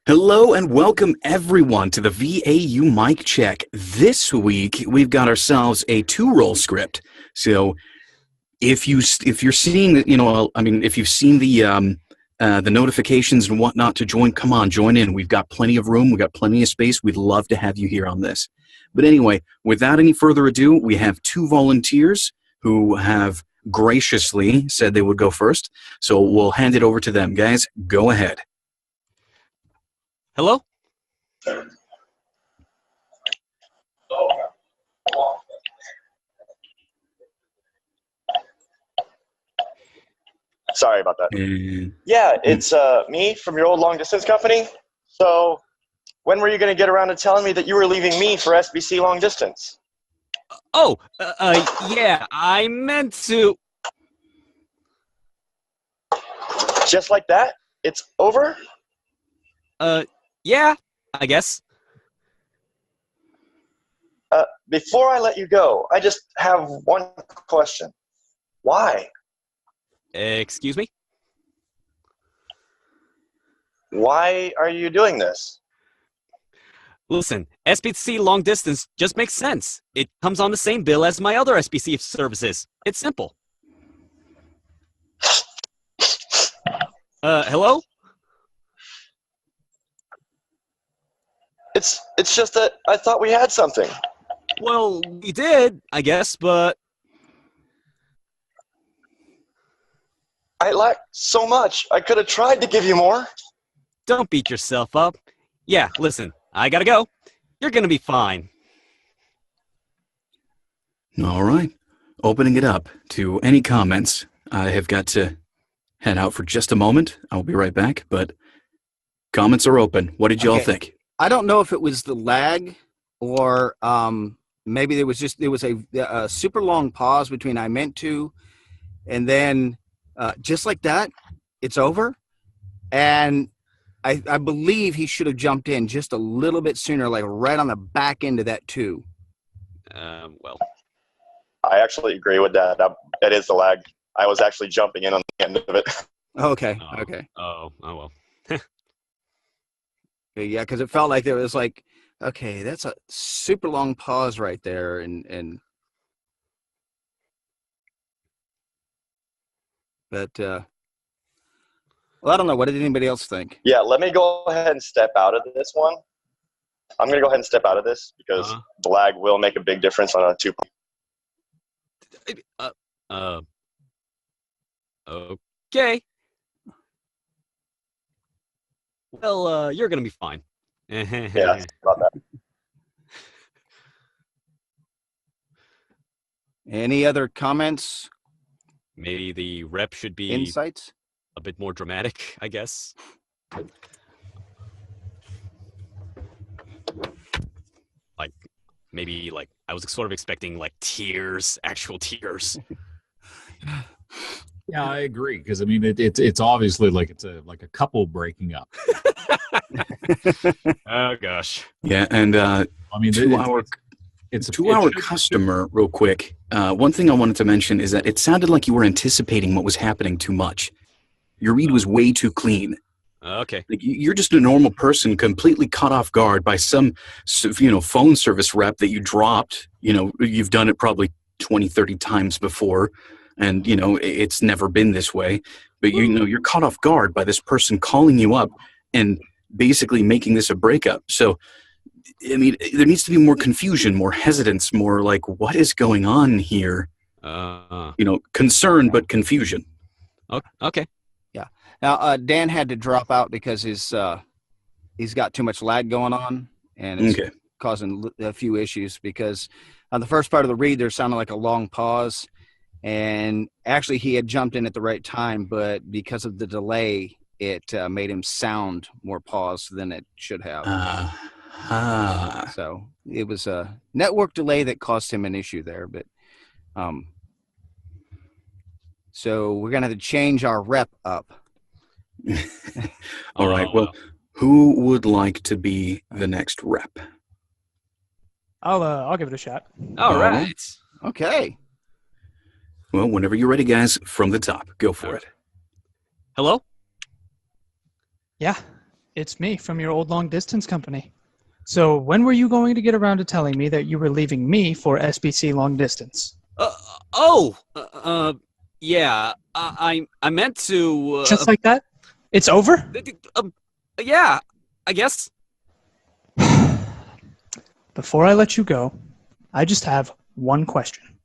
Hello and welcome everyone to the VAU Mic Check. This week we've got ourselves a two-roll script. So if you're seeing, if you've seen the notifications and whatnot to join, come on, join in. We've got plenty of room. We've got plenty of space. We'd love to have you here on this. But anyway, without any further ado, we have two volunteers who have graciously said they would go first. So we'll hand it over to them. Guys, go ahead. Hello? Sorry about that. Yeah, it's me from your old long distance company. So when were you going to get around to telling me that you were leaving me for SBC long distance? Yeah, I meant to. Just like that? It's over? Yeah, I guess. Before I let you go, I just have one question. Why? Excuse me? Why are you doing this? Listen, SBC long distance just makes sense. It comes on the same bill as my other SBC services. It's simple. Hello? It's just that I thought we had something. Well, we did, I guess, but... I lack so much. I could have tried to give you more. Don't beat yourself up. Yeah, listen, I gotta go. You're gonna be fine. All right. Opening it up to any comments. I have got to head out for just a moment. I'll be right back, but comments are open. What did y'all think? I don't know if it was the lag or maybe there was a super long pause between I meant to and then just like that, it's over. And I believe he should have jumped in just a little bit sooner, like right on the back end of that too. Well. I actually agree with that. That is the lag. I was actually jumping in on the end of it. Okay. Oh, well. Yeah, because it felt like there was like, okay, that's a super long pause right there, but well, I don't know. What did anybody else think? Yeah, let me go ahead and step out of this one. I'm going to go ahead and step out of this because the lag will make a big difference on a two. Okay. Well, you're gonna be fine. Yeah, about that. Any other comments? Maybe the rep should be insights? A bit more dramatic, I guess. Like, maybe, like, I was sort of expecting, like, tears, actual tears. Yeah, I agree because I mean it's obviously like it's a couple breaking up. Oh gosh. Yeah, and I mean it's a 2-hour customer. Real quick, one thing I wanted to mention is that it sounded like you were anticipating what was happening too much. Your read was way too clean. Okay. Like, you're just a normal person, completely caught off guard by some, phone service rep that you dropped. You've done it probably 20, 30 times before. And, it's never been this way. But, you're caught off guard by this person calling you up and basically making this a breakup. So, I mean, there needs to be more confusion, more hesitance, more like, what is going on here? Concern, but confusion. Okay. Yeah. Now, Dan had to drop out because he's got too much lag going on. And it's causing a few issues because on the first part of the read, there sounded like a long pause. And actually, he had jumped in at the right time, but because of the delay, it made him sound more paused than it should have. So it was a network delay that caused him an issue there. But so we're going to have to change our rep up. All right. Well, who would like to be the next rep? I'll give it a shot. All right. Okay. Well, whenever you're ready, guys, from the top, go for it. Hello? Yeah. it's me from your old long distance company. So when were you going to get around to telling me that you were leaving me for SBC long distance? Yeah. I meant to. Just like that? It's over? Yeah, I guess. Before I let you go, I just have one question.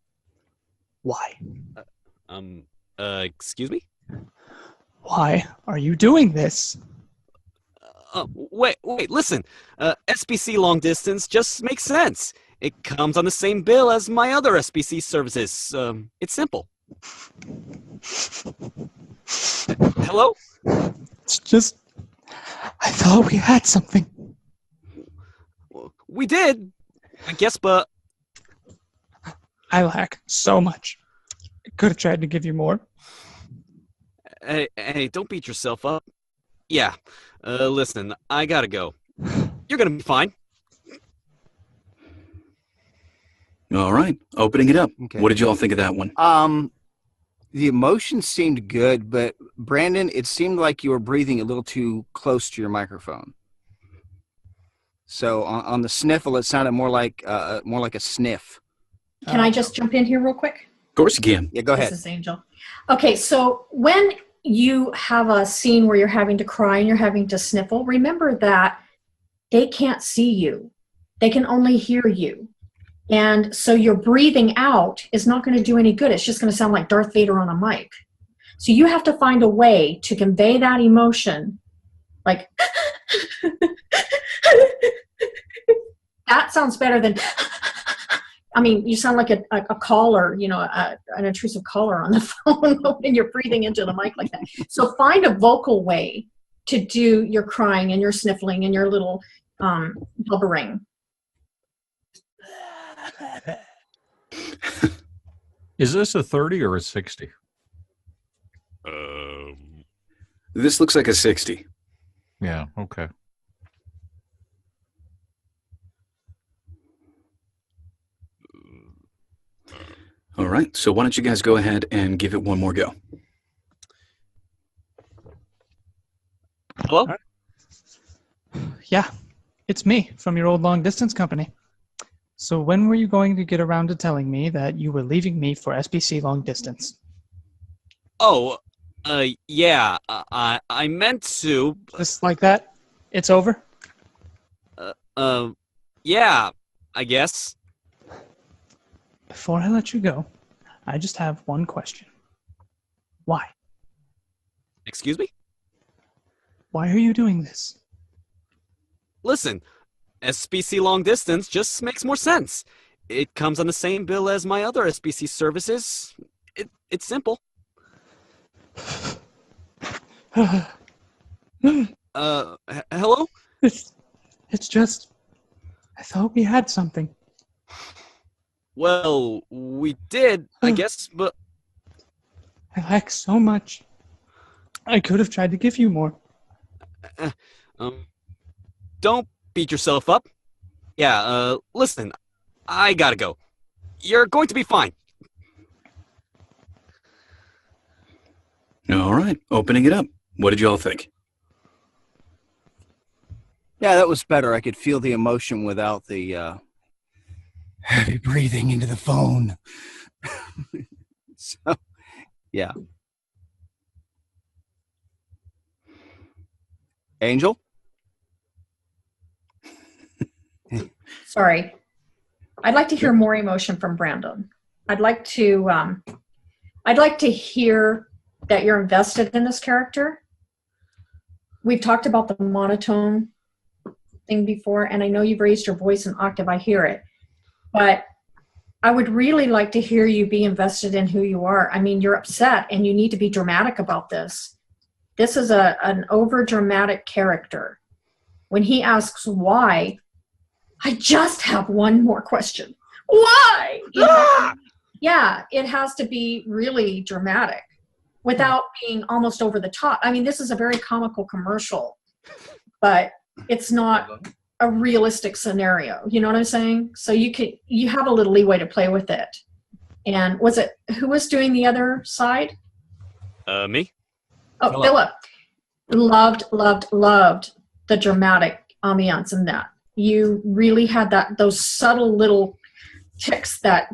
Why? Excuse me? Why are you doing this? Wait, listen. SBC long distance just makes sense. It comes on the same bill as my other SBC services. It's simple. Hello? It's just, I thought we had something. We did, I guess, but... I lack so much. I could have tried to give you more. Hey, don't beat yourself up. Yeah, listen, I gotta go. You're gonna be fine. All right, opening it up. Okay. What did you all think of that one? The emotion seemed good, but Brandon, it seemed like you were breathing a little too close to your microphone. So on the sniffle, it sounded more like a sniff. Can I just jump in here real quick? Of course you can. Yeah, go ahead. This is Angel. Okay, so when you have a scene where you're having to cry and you're having to sniffle, remember that they can't see you. They can only hear you. And so your breathing out is not going to do any good. It's just going to sound like Darth Vader on a mic. So you have to find a way to convey that emotion, like, that sounds better than, I mean, you sound like a caller, you know, an intrusive caller on the phone when you're breathing into the mic like that. So find a vocal way to do your crying and your sniffling and your little blubbering. Is this a 30 or a 60? This looks like a 60. Yeah, okay. All right, so why don't you guys go ahead and give it one more go. Hello? Yeah, it's me from your old long distance company. So when were you going to get around to telling me that you were leaving me for SBC long distance? Yeah, I meant to... Just like that? It's over? Yeah, I guess. Before I let you go, I just have one question. Why? Excuse me? Why are you doing this? Listen, SBC long distance just makes more sense. It comes on the same bill as my other SBC services. It's simple. Hello? It's just, I thought we had something. Well, we did, I guess, but... I lack so much. I could have tried to give you more. Don't beat yourself up. Yeah, listen, I gotta go. You're going to be fine. All right, opening it up. What did you all think? Yeah, that was better. I could feel the emotion without the heavy breathing into the phone. So, yeah. Angel? Sorry. I'd like to hear more emotion from Brandon. I'd like to hear that you're invested in this character. We've talked about the monotone thing before, and I know you've raised your voice an octave. I hear it. But I would really like to hear you be invested in who you are. I mean, you're upset, and you need to be dramatic about this. This is an over-dramatic character. When he asks why, I just have one more question. Why? Yeah, it has to be really dramatic without being almost over the top. I mean, this is a very comical commercial, but it's not a realistic scenario. You know what I'm saying? So you have a little leeway to play with it. And who was doing the other side? Me? Oh, Philip. Loved the dramatic ambiance in that. You really had those subtle little ticks that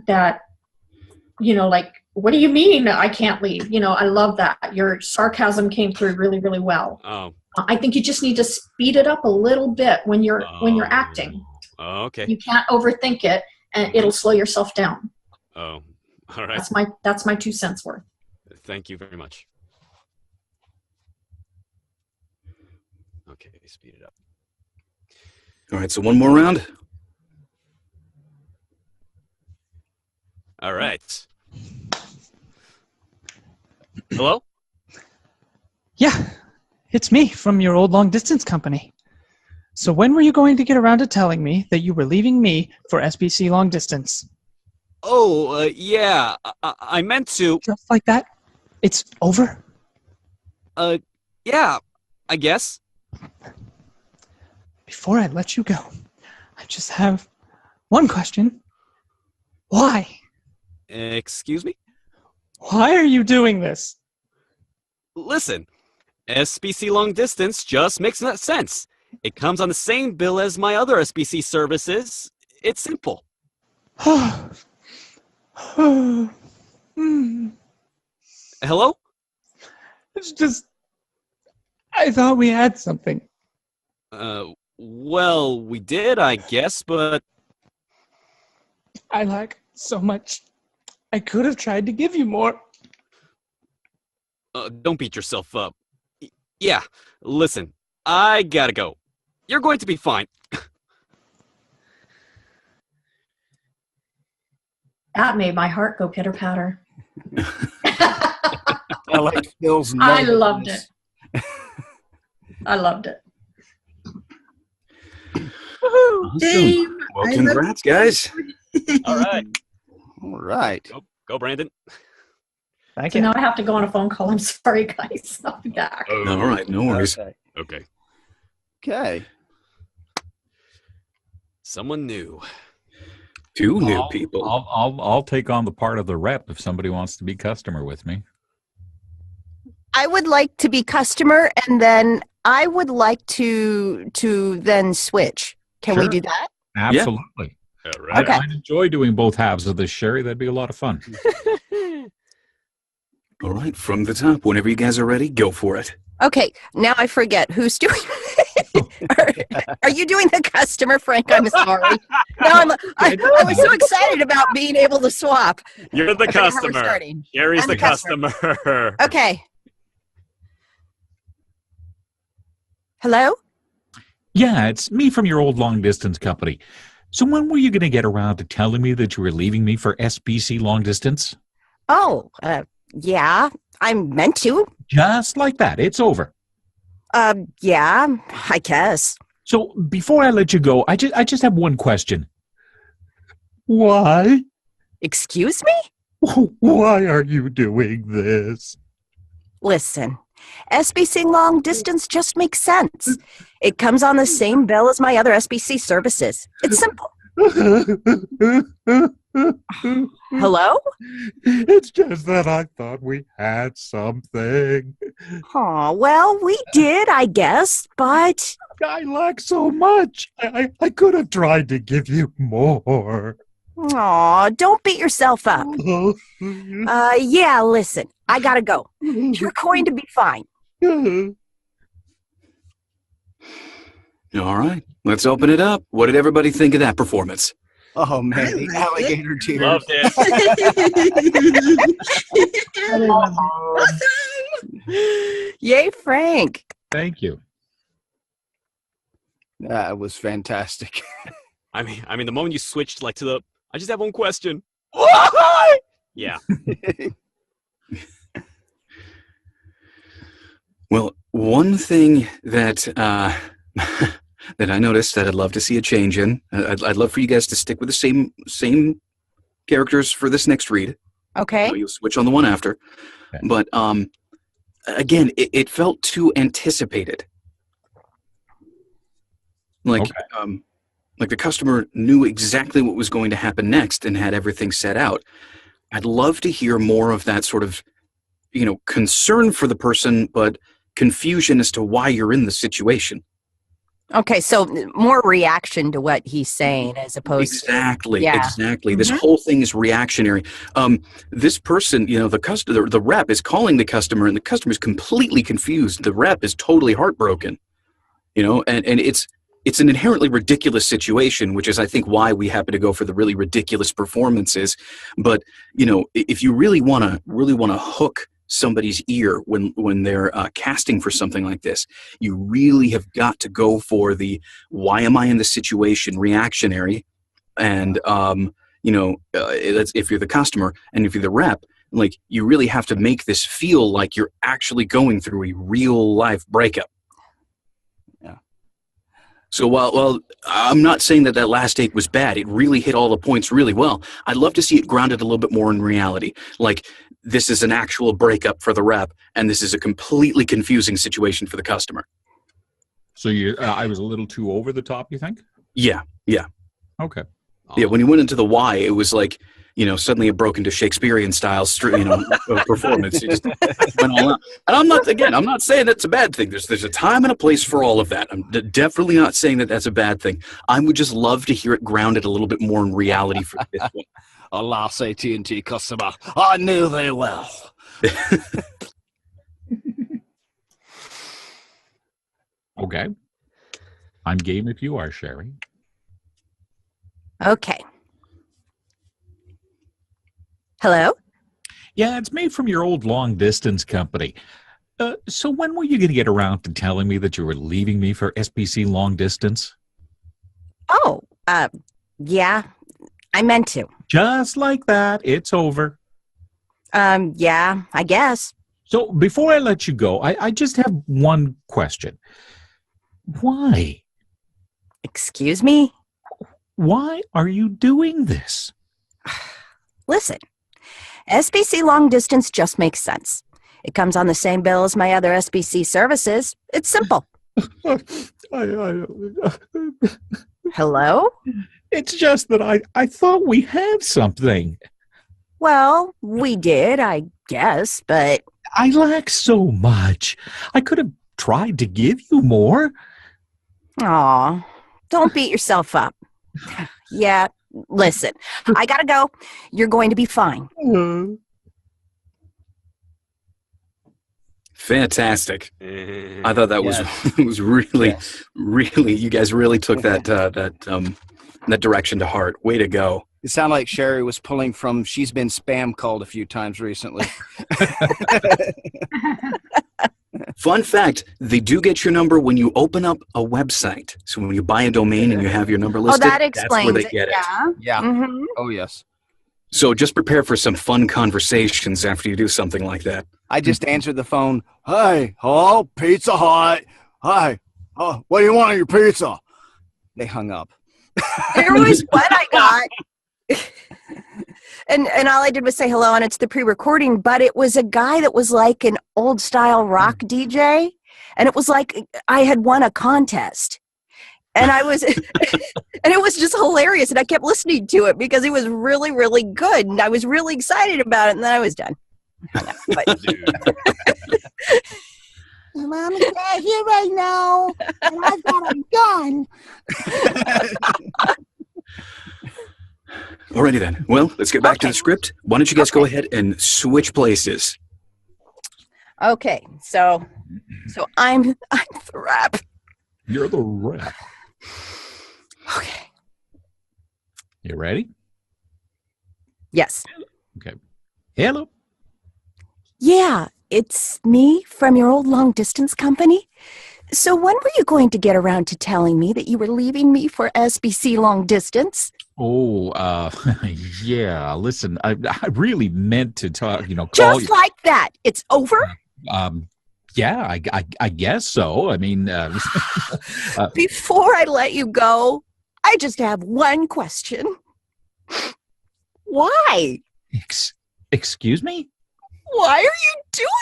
like, what do you mean I can't leave? I love that. Your sarcasm came through really, really well. Oh. I think you just need to speed it up a little bit when you're acting. Oh, okay. You can't overthink it, and it'll slow yourself down. Oh, all right. That's my 2 cents worth. Thank you very much. Okay, speed it up. All right, so one more round. All right. Hello? Yeah, it's me from your old long distance company. So when were you going to get around to telling me that you were leaving me for SBC long distance? Oh, yeah. I meant to. Just like that? It's over? Yeah, I guess. Before I let you go, I just have one question. Why? Excuse me? Why are you doing this? Listen, SBC long distance just makes sense. It comes on the same bill as my other SBC services. It's simple. Hello? It's just, I thought we had something. Well, we did, I guess, but... I lack so much. I could have tried to give you more. Don't beat yourself up. Yeah, listen, I gotta go. You're going to be fine. That made my heart go pitter-patter. I like Phil's I loved it. I loved it. Awesome. Well, congrats, guys. All right. All right. Go, Brandon. Thank So you. now I have to go on a phone call. I'm sorry, guys. I'll be back. All right, no worries. Okay. Okay. Someone new. Two new people. I'll take on the part of the rep if somebody wants to be customer with me. I would like to be customer, and then I would like to then switch. Can we Sure. do that? Absolutely. All right. Okay. I'd enjoy doing both halves of this, Sherry. That'd be a lot of fun. All right, from the top. Whenever you guys are ready, go for it. Okay, now I forget who's doing. Are you doing the customer, Frank? I'm sorry. No, I was so excited about being able to swap. You're the I forgot how we're customer. starting. Gary's I'm the the customer. customer. Okay. Hello? Yeah, it's me from your old long distance company. So when were you going to get around to telling me that you were leaving me for SBC long distance? Oh, yeah, I'm meant to. Just like that. It's over. Yeah, I guess. So before I let you go, I just have one question. Why? Excuse me? Why are you doing this? Listen, SBC long distance just makes sense. It comes on the same bill as my other SBC services. It's simple. Hello? It's just that I thought we had something. Aw, well, we did, I guess, but... I lack so much. I could have tried to give you more. Aw, don't beat yourself up. Yeah, listen, I gotta go. You're going to be fine. All right, let's open it up. What did everybody think of that performance? Oh, man, the alligator tears. Loved it. Yay, Frank. Thank you. That was fantastic. I mean, the moment you switched to the, I just have one question. Yeah. Well, one thing that that I noticed that I'd love to see a change in. I'd love for you guys to stick with the same characters for this next read. Okay. You'll switch on the one after. Okay. But again, it felt too anticipated. Like the customer knew exactly what was going to happen next and had everything set out. I'd love to hear more of that sort of, concern for the person, but confusion as to why you're in the situation. Okay, so more reaction to what he's saying as opposed Exactly. Yeah. Exactly. This Mhm. whole thing is reactionary. This person, the rep is calling the customer, and the customer is completely confused. The rep is totally heartbroken. And it's an inherently ridiculous situation, which is, I think, why we happen to go for the really ridiculous performances. But if you really want to hook somebody's ear when they're casting for something like this, you really have got to go for the "why am I in this situation" reactionary. And if you're the customer and if you're the rep, like, you really have to make this feel like you're actually going through a real life breakup. So while I'm not saying that last take was bad, it really hit all the points really well. I'd love to see it grounded a little bit more in reality. Like, this is an actual breakup for the rep, and this is a completely confusing situation for the customer. So I was a little too over the top, you think? Yeah. Okay. Yeah, when you went into the why, it was like, suddenly it broke into Shakespearean style, performance. It just went all out. And I'm not saying that's a bad thing. There's a time and a place for all of that. I'm definitely not saying that that's a bad thing. I would just love to hear it grounded a little bit more in reality for this one. Alas, AT&T customer, I knew they well. Okay. I'm game if you are, Sherry. Okay. Hello? Yeah, it's me from your old long-distance company. So when were you going to get around to telling me that you were leaving me for SBC long distance? Oh, yeah, I meant to. Just like that, it's over. Yeah, I guess. So before I let you go, I just have one question. Why? Excuse me? Why are you doing this? Listen, SBC long distance just makes sense. It comes on the same bill as my other SBC services. It's simple. Hello? It's just that I thought we had something. Well, we did, I guess, but... I lack so much. I could have tried to give you more. Aw, don't beat yourself up. Yeah, listen, I gotta go. You're going to be fine. Fantastic. I thought that was really, you guys really took that direction to heart. Way to go. It sounded like Sherry was pulling from She's Been Spam Called a few times recently. Fun fact, they do get your number when you open up a website. So when you buy a domain and you have your number listed, that explains that's where they get it. Yeah. Mm-hmm. Oh, yes. So just prepare for some fun conversations after you do something like that. I just answered the phone. Hey, hello, Pizza Hut. Hi. Oh, what do you want on your pizza? They hung up. There was what I got. And all I did was say hello, and it's the pre-recording, but it was a guy that was like an old-style rock DJ, and it was like I had won a contest. And I was, and it was just hilarious, and I kept listening to it because it was really, really good, and I was really excited about it, and then I was done. But, Mommy's not here right now, and I've got a gun. Alrighty then. Well, let's get back to the script. Why don't you guys go ahead and switch places? okay, so I'm the rep. You're the rep. Okay. You ready? Yes. Okay. Hello. Yeah, it's me from your old long-distance company. So when were you going to get around to telling me that you were leaving me for SBC long distance? Oh, yeah. Listen, I really meant to talk, call Just you. like that. It's over? Yeah, I guess so. I mean, Before I let you go, I just have one question. Why? Excuse me? Why are you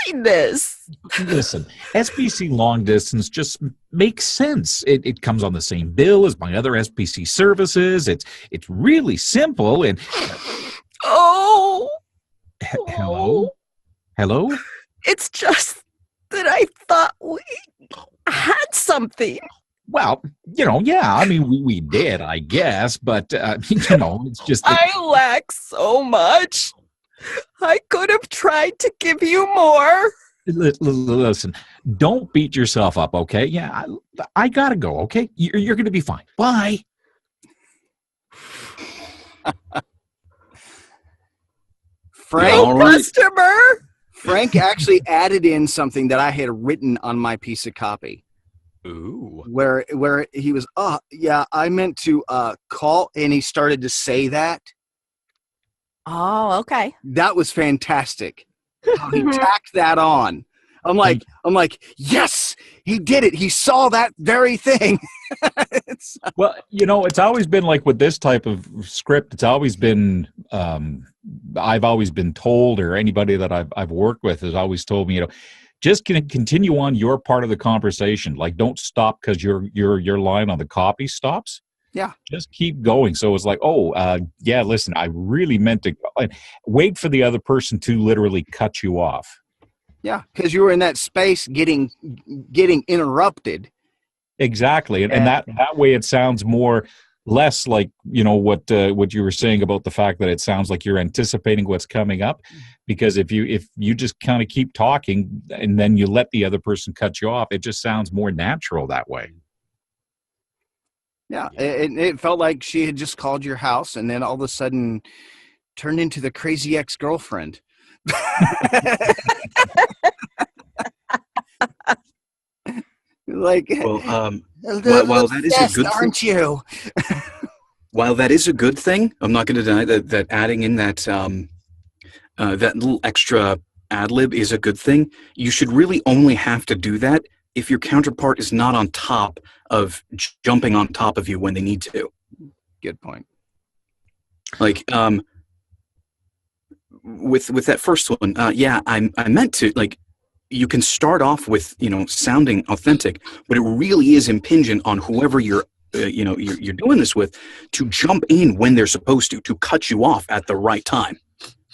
doing this? Listen, SBC long distance just makes sense. It comes on the same bill as my other SBC services. It's really simple. And Oh. hello. It's just that I thought we had something. Well, yeah, I mean, we did, I guess, but, it's just that, I lack so much. I could have tried to give you more. listen, don't beat yourself up, okay? Yeah, I gotta go, okay? You're gonna be fine. Bye. Frank, Customer. Frank actually added in something that I had written on my piece of copy. Ooh. Where he was, yeah, I meant to call, and he started to say that. Oh, okay. That was fantastic. How he tacked that on. I'm like, yes, he did it. He saw that very thing. Well, it's always been like with this type of script, it's always been, I've always been told, or anybody that I've worked with has always told me, just continue on your part of the conversation. Like, don't stop because your line on the copy stops. Yeah. Just keep going. So it's like, yeah, listen, I really meant to go. And wait for the other person to literally cut you off. Yeah, because you were in that space getting interrupted. Exactly. And that way it sounds less like, what you were saying about the fact that it sounds like you're anticipating what's coming up. Because if you just kind of keep talking and then you let the other person cut you off, it just sounds more natural that way. Yeah, it felt like she had just called your house and then all of a sudden turned into the crazy ex-girlfriend. Like, well, while that is a good aren't thing, you? while that is a good thing, I'm not going to deny that adding in that that little extra ad lib is a good thing. You should really only have to do that if your counterpart is not on top of jumping on top of you when they need to. Good point. Like, with that first one, yeah, I meant to, like, you can start off with, sounding authentic, but it really is impingent on whoever you're doing this with to jump in when they're supposed to cut you off at the right time.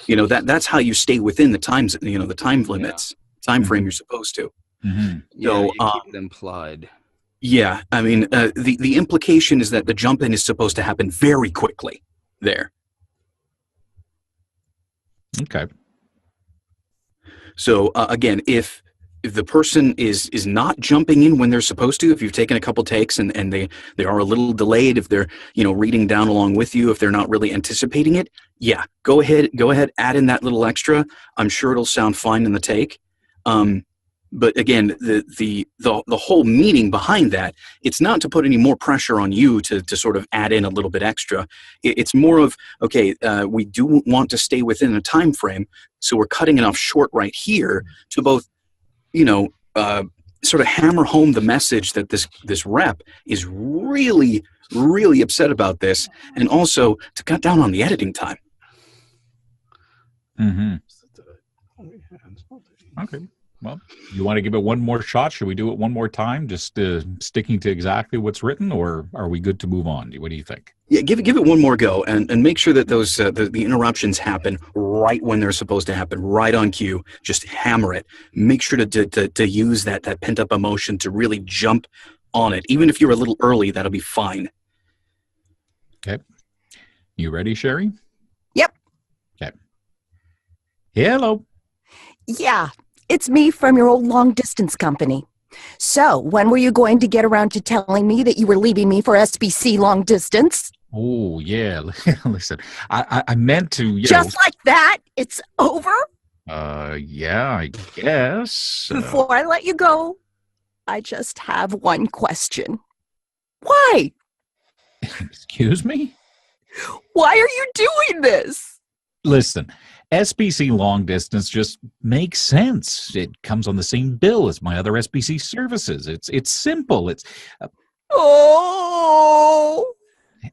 That's how you stay within the times, the time limits, time frame you're supposed to. Mm-hmm. So, you keep it implied. Yeah, I mean, the implication is that the jump in is supposed to happen very quickly there. Okay. So again, if the person is not jumping in when they're supposed to, if you've taken a couple takes and they are a little delayed, if they're reading down along with you, if they're not really anticipating it, yeah, go ahead, add in that little extra. I'm sure it'll sound fine in the take. But again, the whole meaning behind that, it's not to put any more pressure on you to sort of add in a little bit extra. It's more of, okay, we do want to stay within a time frame, so we're cutting it off short right here to both, sort of hammer home the message that this rep is really, really upset about this, and also to cut down on the editing time. Mm-hmm. Okay. Well, you want to give it one more shot? Should we do it one more time, just sticking to exactly what's written, or are we good to move on? What do you think? Yeah, give it one more go, and make sure that those the interruptions happen right when they're supposed to happen, right on cue. Just hammer it. Make sure to use that pent up emotion to really jump on it. Even if you're a little early, that'll be fine. Okay. You ready, Sherry? Yep. Okay. Hello. Yeah. It's me from your old long-distance company. So, when were you going to get around to telling me that you were leaving me for SBC long distance? Oh, yeah. Listen, I meant to, Just like that? It's over? Yeah, I guess. Before I let you go, I just have one question. Why? Excuse me? Why are you doing this? Listen, SBC long distance just makes sense. It comes on the same bill as my other SBC services. It's simple. It's Oh.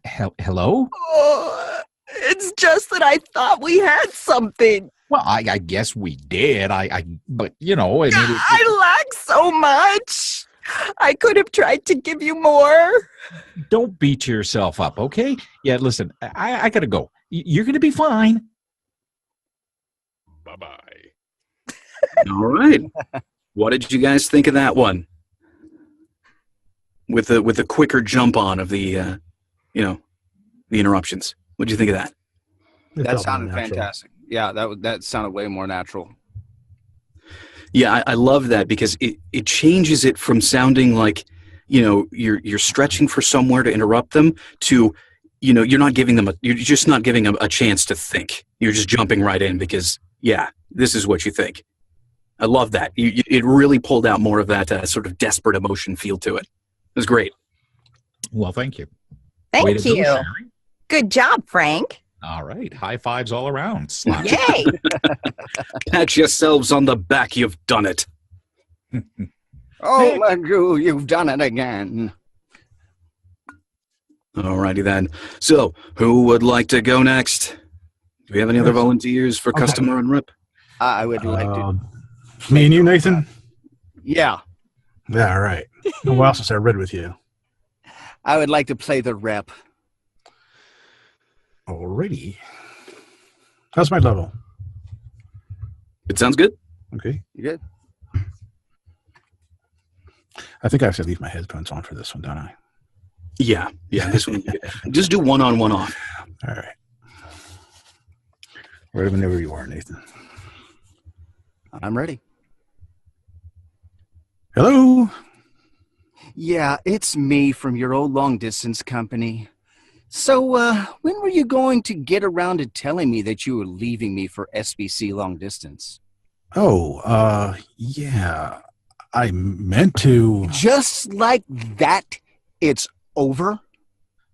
Hello? Oh. It's just that I thought we had something. Well, I guess we did. But I lack so much. I could have tried to give you more. Don't beat yourself up, okay? Yeah, listen, I gotta go. You're gonna be fine. Bye-bye. All right. What did you guys think of that one? with a quicker jump on of the the interruptions. What do you think of that? That sounded fantastic. Yeah, that sounded way more natural. Yeah, I love that because it changes it from sounding like, you're stretching for somewhere to interrupt them to, you're just not giving them a chance to think. You're just jumping right in because, this is what you think. I love that. It really pulled out more of that sort of desperate emotion feel to it. It was great. Well, thank you. Thank you. Good job, Frank. All right. High fives all around. Yay. Pat yourselves on the back. You've done it. Oh, Andrew, you've done it again. All righty then. So, who would like to go next? Do we have any other volunteers for customer and rep? I would like to. Me and you, Nathan? Yeah. Yeah, all right. A while since I read with you. I would like to play the rep. Alrighty. How's my level? It sounds good. Okay. You good? I think I have to leave my headphones on for this one, don't I? Yeah. This one. Just do one on, one off. All right. Right whenever you are, Nathan. I'm ready. Hello. Yeah, it's me from your old long distance company. So, when were you going to get around to telling me that you were leaving me for SBC long distance? Oh, yeah. I meant to. Just like that, it's over?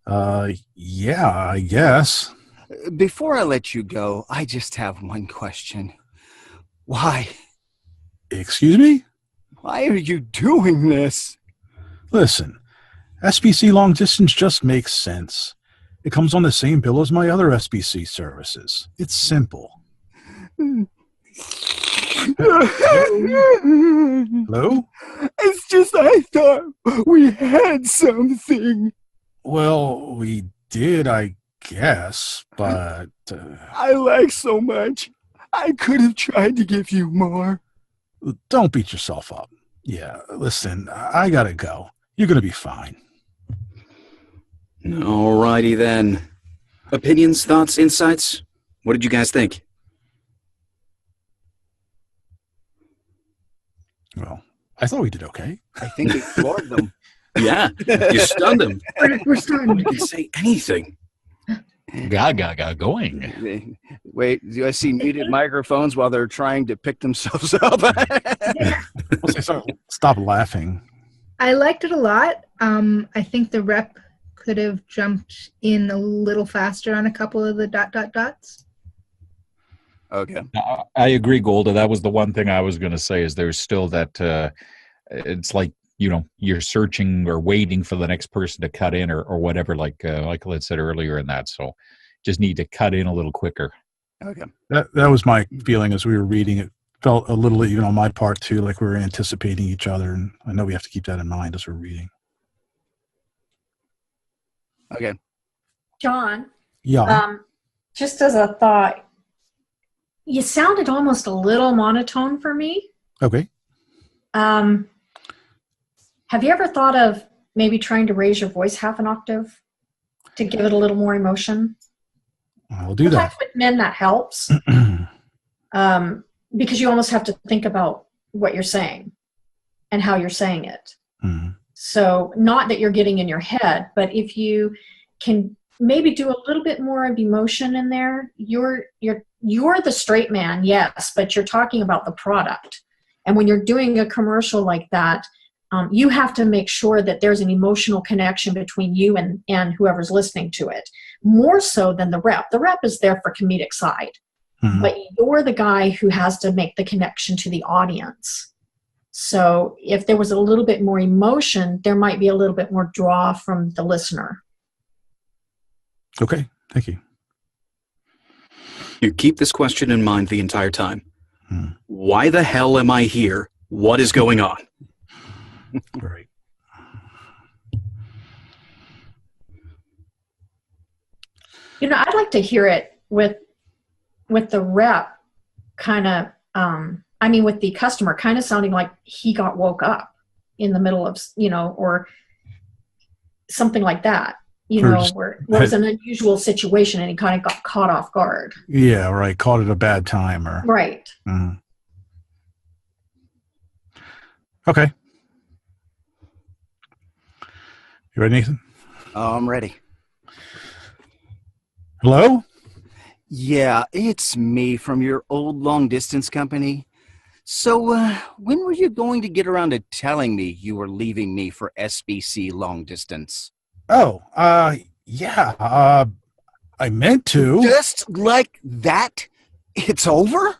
Yeah, I guess. Before I let you go, I just have one question. Why? Excuse me? Why are you doing this? Listen, SBC long distance just makes sense. It comes on the same bill as my other SBC services. It's simple. Hello? It's just I thought we had something. Well, we did, I guess, but... I like so much. I could have tried to give you more. Don't beat yourself up. Yeah, listen, I gotta go. You're gonna be fine. All righty then. Opinions, thoughts, insights? What did you guys think? Well, I thought we did okay. I think we floored them. Yeah, you stunned them. We're stunned. You can say anything. Gaga going. Wait, do I see muted microphones while they're trying to pick themselves up? Stop laughing. I liked it a lot. I think the rep could have jumped in a little faster on a couple of the dots. Okay. I agree, Golda. That was the one thing I was going to say is there's still that it's like, you're searching or waiting for the next person to cut in or whatever, like Lynn said earlier in that. So just need to cut in a little quicker. Okay. That was my feeling as we were reading. It felt a little, even on my part too, like we were anticipating each other. And I know we have to keep that in mind as we're reading. Okay. John. Yeah. Just as a thought, you sounded almost a little monotone for me. Okay. Have you ever thought of maybe trying to raise your voice half an octave to give it a little more emotion? I'll do that. Sometimes with men that helps because you almost have to think about what you're saying and how you're saying it. Mm-hmm. So not that you're getting in your head, but if you can maybe do a little bit more of emotion in there, you're the straight man, yes, but you're talking about the product. And when you're doing a commercial like that, you have to make sure that there's an emotional connection between you and whoever's listening to it, more so than the rep. The rep is there for comedic side, but you're the guy who has to make the connection to the audience. So if there was a little bit more emotion, there might be a little bit more draw from the listener. Okay, thank you. You keep this question in mind the entire time. Why the hell am I here? What is going on? Right. I'd like to hear it with the rep kind of, with the customer kind of sounding like he got woke up in the middle of, or something like that, First- where it was an unusual situation and he kind of got caught off guard. Yeah, right. Caught it a bad time or. Right. Mhm. Okay. You ready, Nathan? Oh, I'm ready. Hello? Yeah, it's me from your old long distance company. So, when were you going to get around to telling me you were leaving me for SBC long distance? Oh, yeah. I meant to. Just like that? It's over?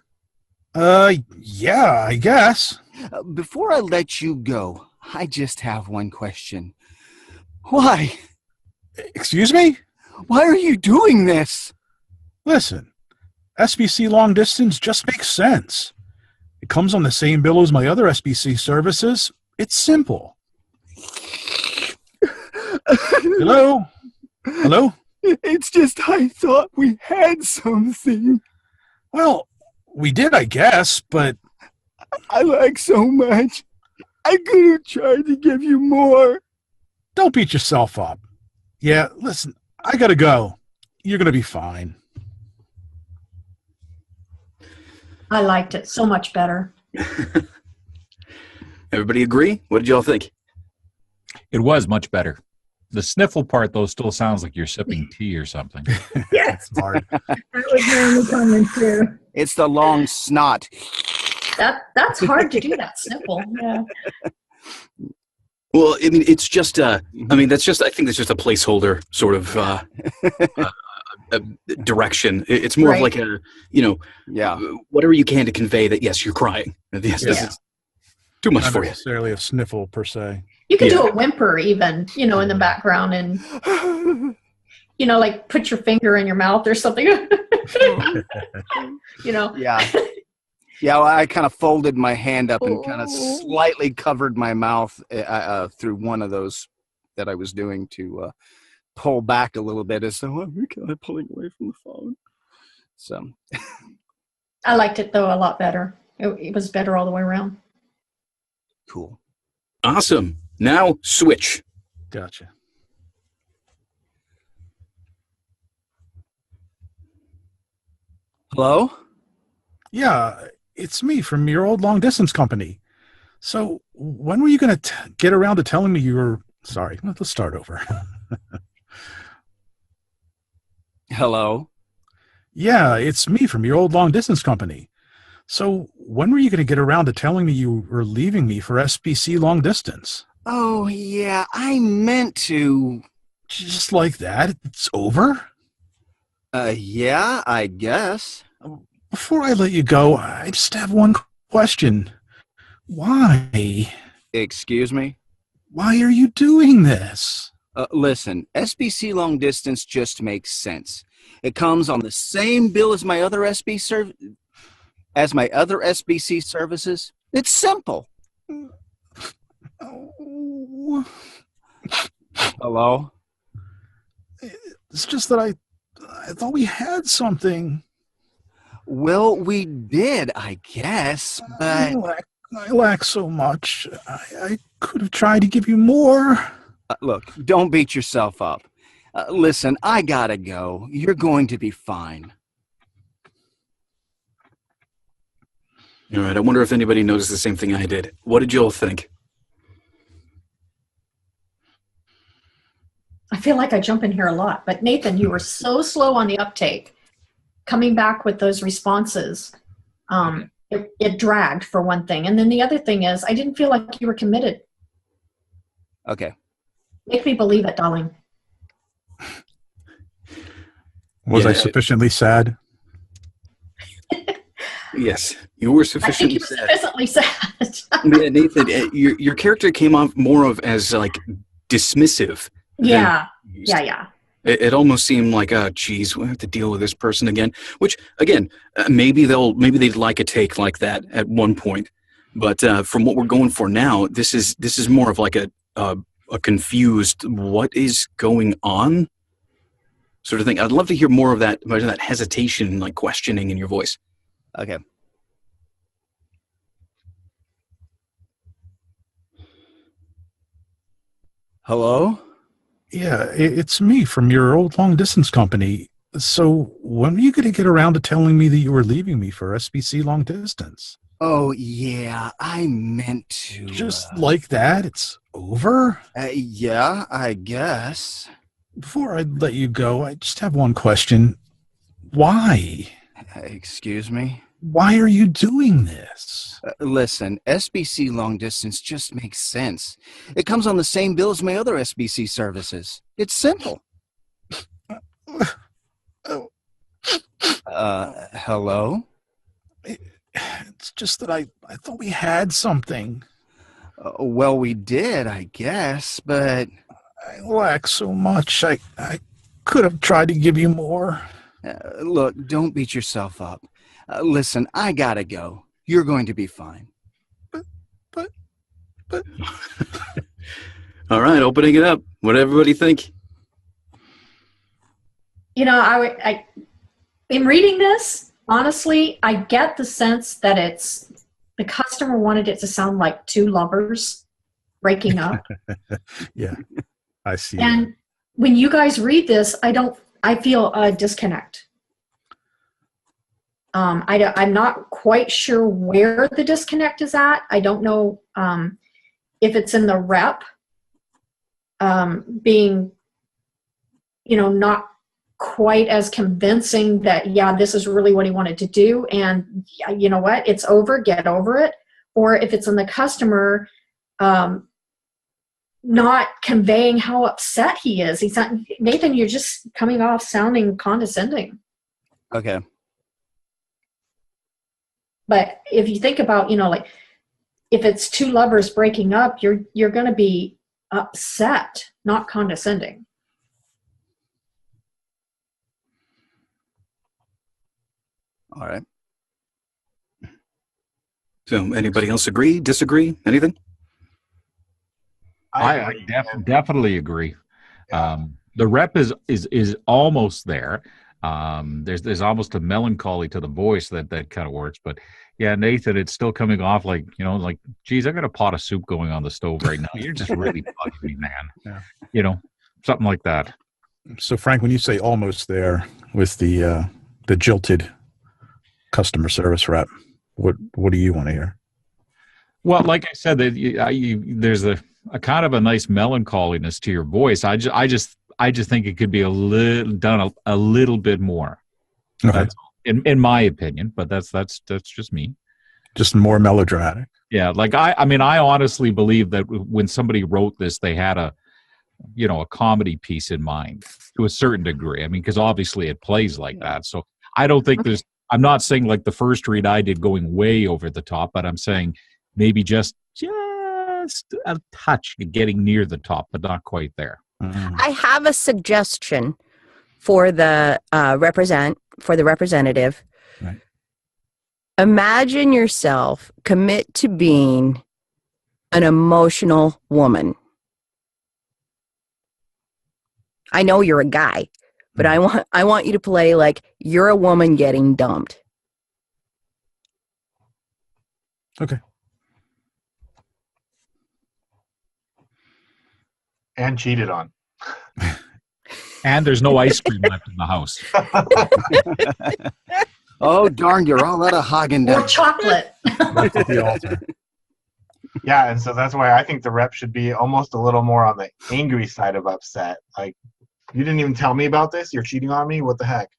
Yeah, I guess. Before I let you go, I just have one question. Why? Excuse me? Why are you doing this? Listen, SBC long distance just makes sense. It comes on the same bill as my other SBC services. It's simple. Hello? Hello? It's just I thought we had something. Well, we did, I guess, but I like so much. I could have tried to give you more. don't beat yourself up. Yeah, listen, I gotta go. You're gonna be fine. I liked it so much better. Everybody agree? What did y'all think? It was much better. The sniffle part, though, still sounds like you're sipping tea or something. Yes. It's hard. That was my only comment too. It's the long snot. That's hard to do, that sniffle. Yeah. Well, I mean, it's just, I think that's just a placeholder sort of direction. It's more of like a, Yeah. whatever you can to convey that, yes, you're crying. Yes, this is too much Not for you. necessarily a sniffle per se. You could do a whimper even, in the background and, like put your finger in your mouth or something. Yeah. Yeah, well, I kind of folded my hand up and kind of slightly covered my mouth through one of those that I was doing to pull back a little bit as though I'm kind of pulling away from the phone. So I liked it, though, a lot better. It was better all the way around. cool. Awesome. Now, switch. Gotcha. Hello? Yeah, it's me from your old long distance company. So when were you going to get around to telling me you were sorry? Let's start over. Hello? Yeah, it's me from your old long distance company. So when were you going to get around to telling me you were leaving me for SBC long distance? Oh, yeah, I meant to. Just like that? It's over? Yeah, I guess. Before I let you go, I just have one question. Why? Excuse me? Why are you doing this? Listen, SBC long distance just makes sense. It comes on the same bill as my other SBC services. It's simple. Oh. Hello? It's just that I thought we had something. Well, we did, I guess, but I lack so much. I could have tried to give you more. Look, don't beat yourself up. Listen, I gotta go. You're going to be fine. All right, I wonder if anybody noticed the same thing I did. What did you all think? I feel like I jump in here a lot, but Nathan, you were so slow on the uptake. Coming back with those responses, it dragged for one thing. And then the other thing is I didn't feel like you were committed. Okay. Make me believe it, darling. Was I sufficiently sad? Yes, you were sufficiently sad. Sufficiently sad. Yeah, Nathan, your character came off more of as like dismissive. Yeah. Used. Yeah. It almost seemed like, oh, geez, we have to deal with this person again. Which, again, maybe they'd like a take like that at one point. But from what we're going for now, this is more of like a confused, what is going on, sort of thing. I'd love to hear more of that hesitation, like questioning in your voice. Okay. Hello? Yeah, it's me from your old long-distance company. So when are you going to get around to telling me that you were leaving me for SBC long distance? Oh, yeah, I meant to. Just like that, it's over? Yeah, I guess. Before I let you go, I just have one question. Why? Excuse me? Why are you doing this? Listen, SBC long distance just makes sense. It comes on the same bill as my other SBC services. It's simple. Hello? It's just that I thought we had something. Well, we did, I guess, but... I lack so much. I could have tried to give you more. Look, don't beat yourself up. Listen, I gotta go. You're going to be fine. But... All right, opening it up. What did everybody think? You know, I in reading this, honestly, I get the sense that it's the customer wanted it to sound like two lovers breaking up. Yeah, I see. And when you guys read this, I feel a disconnect. I'm not quite sure where the disconnect is at. I don't know if it's in the rep being, not quite as convincing that, yeah, this is really what he wanted to do. And you know what? It's over. Get over it. Or if it's in the customer not conveying how upset he is. He's not, Nathan, you're just coming off sounding condescending. Okay. But if you think about, like if it's two lovers breaking up, you're going to be upset, not condescending. All right. So anybody else agree, disagree, anything? I definitely agree. The rep is almost there. There's almost a melancholy to the voice that kind of works. But yeah, Nathan, it's still coming off like, like, geez, I got a pot of soup going on the stove right now. You're just really bugging me, man. Yeah. Something like that. So Frank, when you say almost there with the jilted customer service rep, what do you want to hear? Well, like I said, there's a kind of a nice melancholiness to your voice. I just think it could be a little bit more. Okay. That's in my opinion, but that's just me. Just more melodramatic. Yeah, like I honestly believe that when somebody wrote this, they had a comedy piece in mind to a certain degree. I mean, because obviously it plays like that. So I don't think I'm not saying like the first read I did going way over the top, but I'm saying maybe just a touch getting near the top, but not quite there. I have a suggestion for the representative. Right. Imagine yourself commit to being an emotional woman. I know you're a guy, but I want you to play like you're a woman getting dumped. Okay. And cheated on. And there's no ice cream left in the house. Oh, darn, you're all out of Haagen-Dazs. Or chocolate. Yeah, and so that's why I think the rep should be almost a little more on the angry side of upset. Like, you didn't even tell me about this? You're cheating on me? What the heck?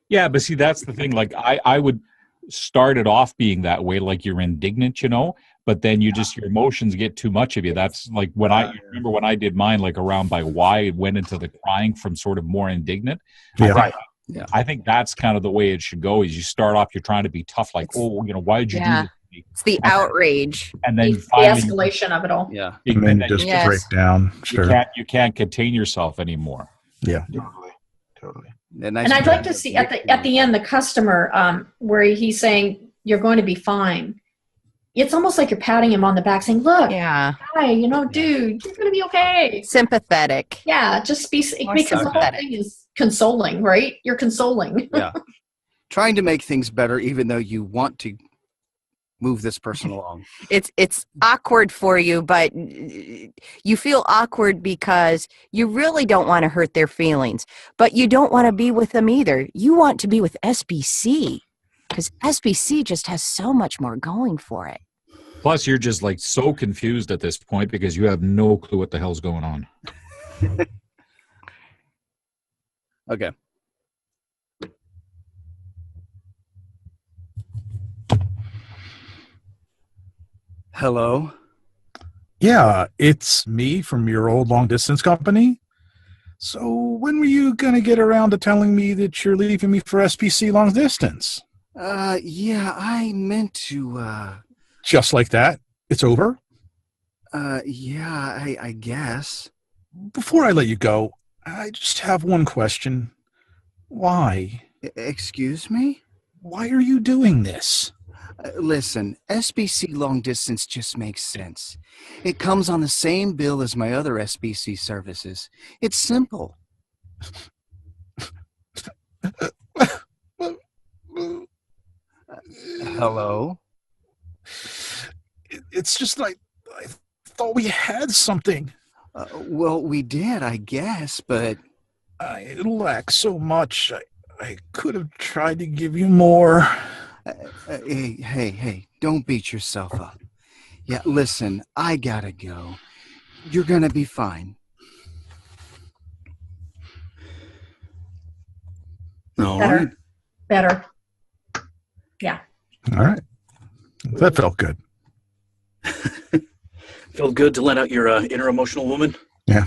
Yeah, but see, that's the thing. Like, I would start it off being that way, like you're indignant, but then your emotions get too much of you. That's like when remember when I did mine, like around by why it went into the crying from sort of more indignant. Yeah. I think that's kind of the way it should go. Is you start off, you're trying to be tough, like, why did you do this to me? It's the outrage. And then the escalation of it all. Yeah. And then just break down. Sure. You can't contain yourself anymore. Yeah. Totally. And I'd like to see at the end the customer where he's saying you're going to be fine. It's almost like you're patting him on the back, saying, "Look, yeah, hi, dude, you're going to be okay." Sympathetic. Yeah, just be because the whole thing is consoling, right? You're consoling. Yeah, trying to make things better, even though you want to move this person along. It's awkward for you, but you feel awkward because you really don't want to hurt their feelings, but you don't want to be with them either. You want to be with SBC because SBC just has so much more going for it. Plus, you're just like so confused at this point because you have no clue what the hell's going on. Okay. Hello? Yeah, it's me from your old long distance company. So when were you going to get around to telling me that you're leaving me for SPC long distance? Yeah, I meant to, Just like that? It's over? Yeah, I guess. Before I let you go, I just have one question. Why? Excuse me? Why are you doing this? Listen, SBC long distance just makes sense. It comes on the same bill as my other SBC services. It's simple. Hello? It's just like I thought we had something. Well, we did, I guess, but... I lack so much. I could have tried to give you more. Hey, don't beat yourself up. Yeah, listen, I gotta go. You're gonna be fine. All right. Better. Yeah. All right. That felt good. Felt good to let out your inner emotional woman? Yeah.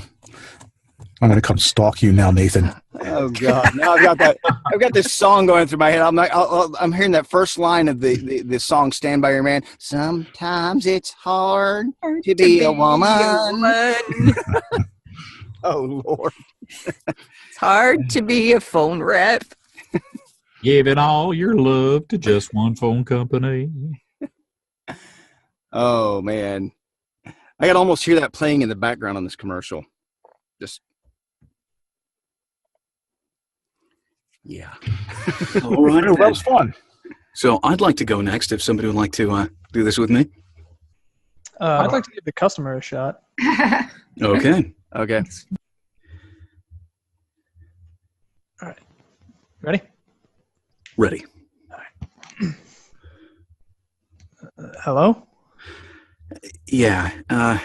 I'm going to come stalk you now, Nathan. Oh God! Now I've got this song going through my head. I'm hearing that first line of the song "Stand by Your Man." Sometimes it's hard to be a woman. Oh Lord! It's hard to be a phone rep. Giving all your love to just one phone company. Oh man, I can almost hear that playing in the background on this commercial. Just. Yeah. All right. That was fun. So I'd like to go next if somebody would like to do this with me. I'd like to give the customer a shot. Okay. Okay. All right. Ready? Ready. Hello? Yeah,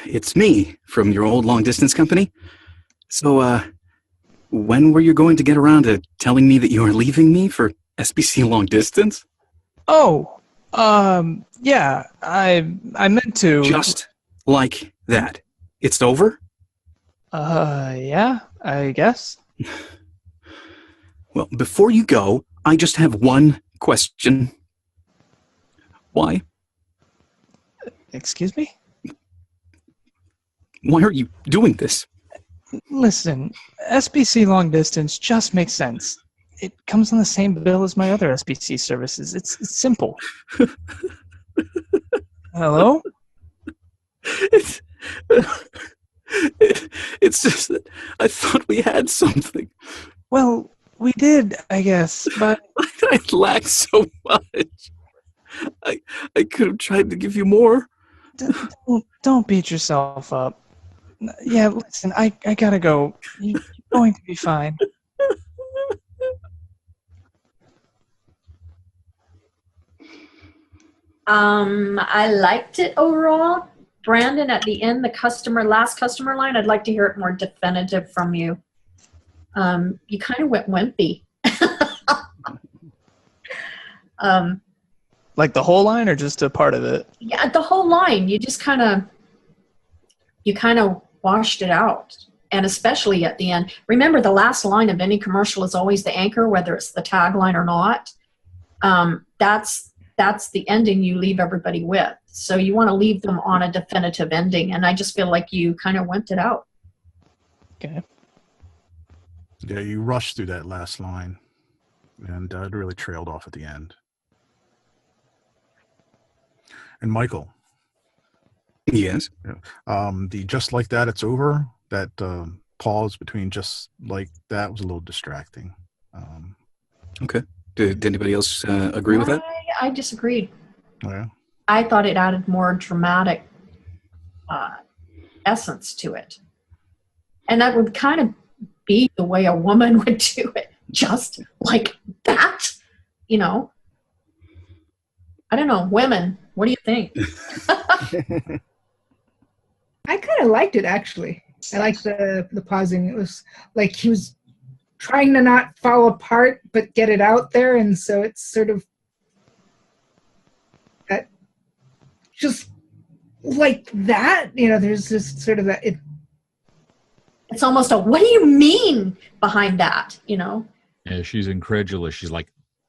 it's me from your old long distance company. So, when were you going to get around to telling me that you are leaving me for SBC long distance? Oh, yeah, I meant to. Just like that. It's over? Yeah, I guess. Well, before you go, I just have one question. Why? Excuse me? Why are you doing this? Listen, SBC long distance just makes sense. It comes on the same bill as my other SBC services. It's simple. Hello? It's just that I thought we had something. Well, we did, I guess, but... I lack so much. I could have tried to give you more. Don't beat yourself up. Yeah, listen, I gotta go. You're going to be fine. I liked it overall. Brandon, at the end, last customer line, I'd like to hear it more definitive from you. You kind of went wimpy. Like the whole line or just a part of it? Yeah, the whole line. You just kind of washed it out. And especially at the end. Remember, the last line of any commercial is always the anchor, whether it's the tagline or not. That's the ending you leave everybody with. So you want to leave them on a definitive ending. And I just feel like you kind of went it out. Okay. Yeah, you rushed through that last line. And it really trailed off at the end. And Michael. Yes. The just like that, it's over. That pause between just like that was a little distracting. Okay. Did anybody else agree with that? I disagreed. Yeah. I thought it added more dramatic essence to it. And that would kind of be the way a woman would do it, just like that, you know. I don't know, women, what do you think? I kind of liked it, actually. I liked the pausing. It was like he was trying to not fall apart, but get it out there, and so it's sort of that, just like that, you know, there's this sort of that, it's almost a, what do you mean behind that, you know? Yeah, she's incredulous. She's like,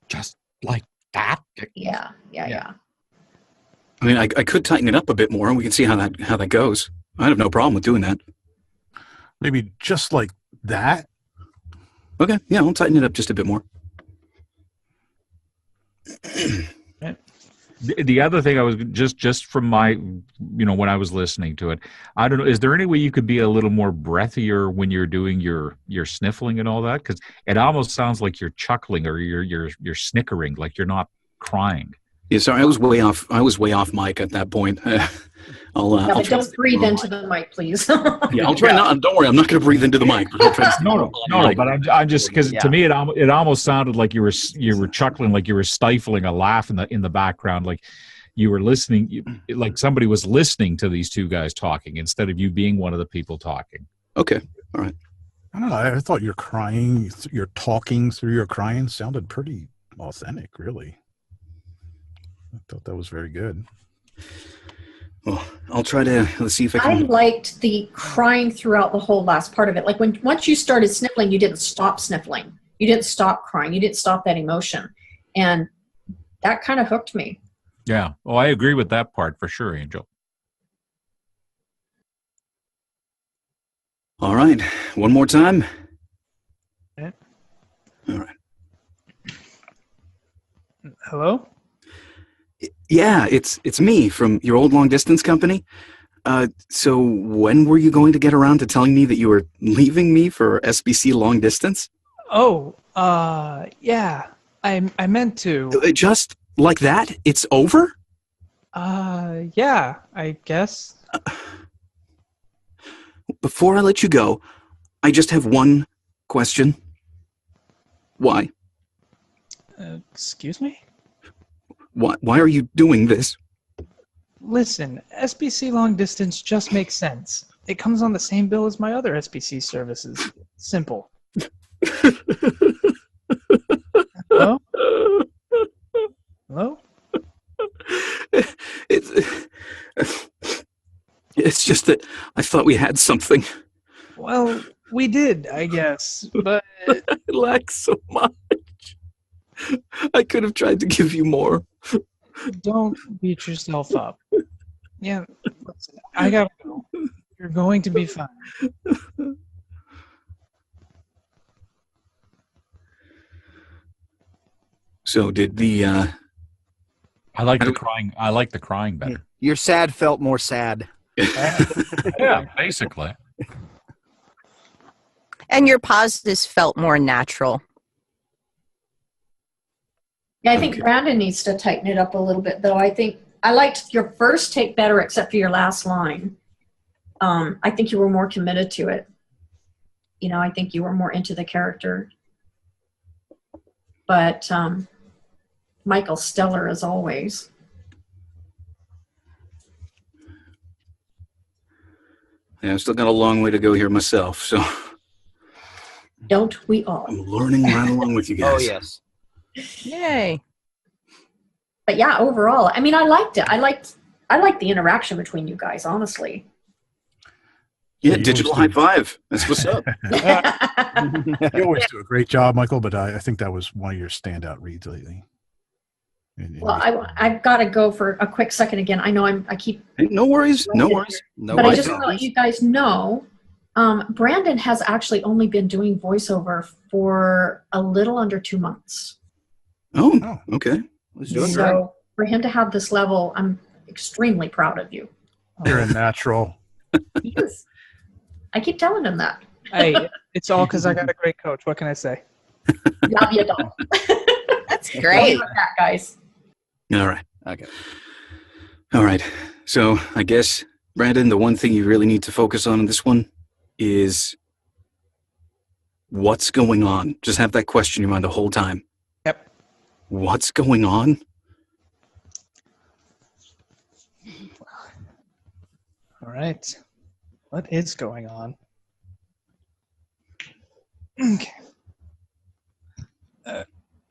just like that? Yeah. I mean, I could tighten it up a bit more, and we can see how that goes. I have no problem with doing that. Maybe just like that. Okay, yeah, I'll tighten it up just a bit more. The other thing I was just from my, when I was listening to it, I don't know, is there any way you could be a little more breathier when you're doing your sniffling and all that? Because it almost sounds like you're chuckling or you're snickering, like you're not crying. Yeah, sorry, I was way off mic at that point. But don't breathe into the mic, please. Yeah, I'll try not. Don't worry, I'm not going to breathe into the mic. But I'll try to no. But I'm just, because to me it almost sounded like you were chuckling, like you were stifling a laugh in the background, like you were listening, like somebody was listening to these two guys talking instead of you being one of the people talking. Okay, all right. I don't know. I thought your talking through your crying sounded pretty authentic, really. I thought that was very good. Well, I'll try to, let's see if I can. I liked the crying throughout the whole last part of it. Like once you started sniffling, you didn't stop sniffling. You didn't stop crying. You didn't stop that emotion. And that kind of hooked me. Yeah. Oh, I agree with that part for sure, Angel. All right. One more time. Okay. All right. Hello? Yeah, it's me from your old long distance company. So when were you going to get around to telling me that you were leaving me for SBC long distance? Oh, yeah. I meant to. Just like that? It's over? Yeah, I guess. Before I let you go, I just have one question. Why? Excuse me? Why are you doing this? Listen, SBC long distance just makes sense. It comes on the same bill as my other SBC services. Simple. Hello? Hello? It's just that I thought we had something. Well, we did, I guess, but I lack so much. I could have tried to give you more. Don't beat yourself up. Yeah, listen, I gotta go. You're going to be fine. So did the I like the crying. I like the crying better. Your sad felt more sad. Yeah, basically. And your pauses felt more natural. Yeah, I think Brandon needs to tighten it up a little bit, though. I think I liked your first take better, except for your last line. I think you were more committed to it. You know, I think you were more into the character. But Michael's stellar as always. Yeah, I've still got a long way to go here myself, so don't we all? I'm learning right along with you guys. Oh yes. Yay. But yeah, overall, I mean, I liked it. I liked the interaction between you guys, honestly. Yeah, digital high five. That's what's up. You always do a great job, Michael, but I think that was one of your standout reads lately. Well, I've got to go for a quick second again. I know I keep. Hey, no worries. No worries. But I just want to let you guys know, Brandon has actually only been doing voiceover for a little under 2 months. Oh, okay. So for him to have this level, I'm extremely proud of you. You're a natural. He is. I keep telling him that. Hey, it's all because I got a great coach. What can I say? Love you, dog. That's great. That, guys. All right. Okay. All right. So I guess, Brandon, the one thing you really need to focus on in this one is what's going on. Just have that question in your mind the whole time. Yep. What's going on? All right. What is going on? Okay.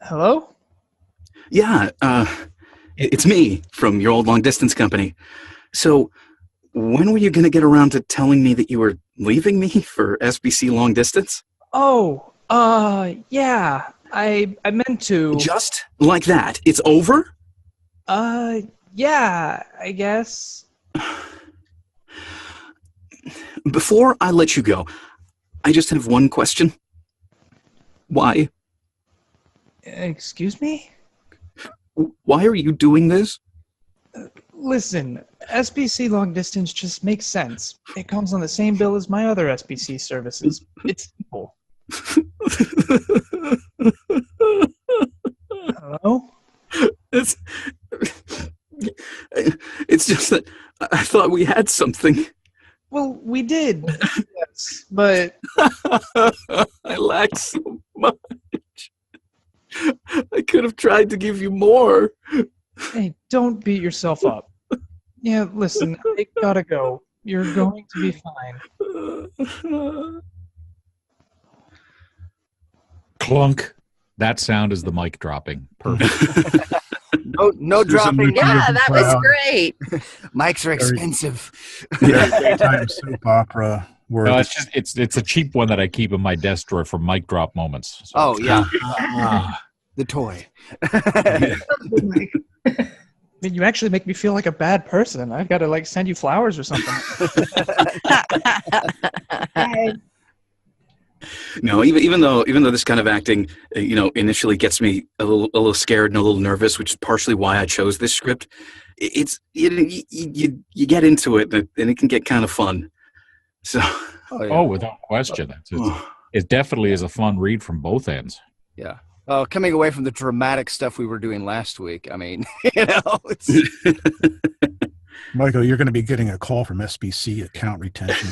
Hello? Yeah, it's me from your old long distance company. So, when were you going to get around to telling me that you were leaving me for SBC long distance? Oh, yeah. I meant to. Just like that. It's over? Yeah, I guess. Before I let you go, I just have one question. Why? Excuse me? Why are you doing this? Listen, SBC long distance just makes sense. It comes on the same bill as my other SBC services. It's simple. Hello? It's just that I thought we had something. Well, we did. Yes, but I lacked so much. I could have tried to give you more. hey, don't beat yourself up. Yeah, listen, I gotta go. You're going to be fine. Clunk. That sound is the mic dropping. Perfect. No dropping. Yeah, that was great. Mics are expensive. Daytime soap opera. No, it's a cheap one that I keep in my desk drawer for mic drop moments. So. Oh yeah, the toy. I mean, you actually make me feel like a bad person. I've got to send you flowers or something. No, even though this kind of acting, initially gets me a little scared and a little nervous, which is partially why I chose this script. You get into it and it can get kind of fun. So. Oh, without question, it definitely is a fun read from both ends. Yeah. Coming away from the dramatic stuff we were doing last week, I mean, Michael, you're going to be getting a call from SBC account retention.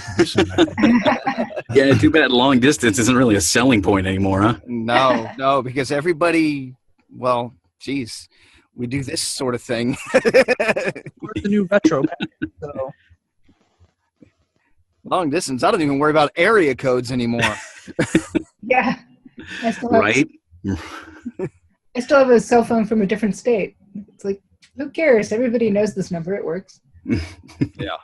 Yeah, too bad long distance isn't really a selling point anymore, huh? No, because everybody, well, geez, we do this sort of thing. Where's the new retro package? So. Long distance, I don't even worry about area codes anymore. Yeah. Right? I still have a cell phone from a different state. It's like, who cares? Everybody knows this number. It works. Yeah.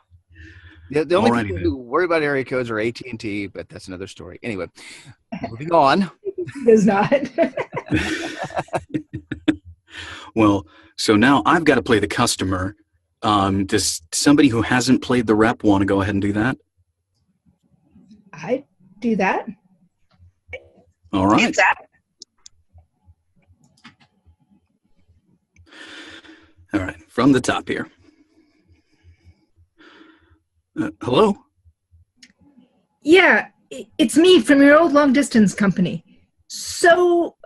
The only people who worry about area codes are AT&T, but that's another story. Anyway, moving on. It does not. Well, so now I've got to play the customer. Does somebody who hasn't played the rep want to go ahead and do that? I do that. All right. All right, from the top here. Hello? Yeah, it's me from your old long distance company. So,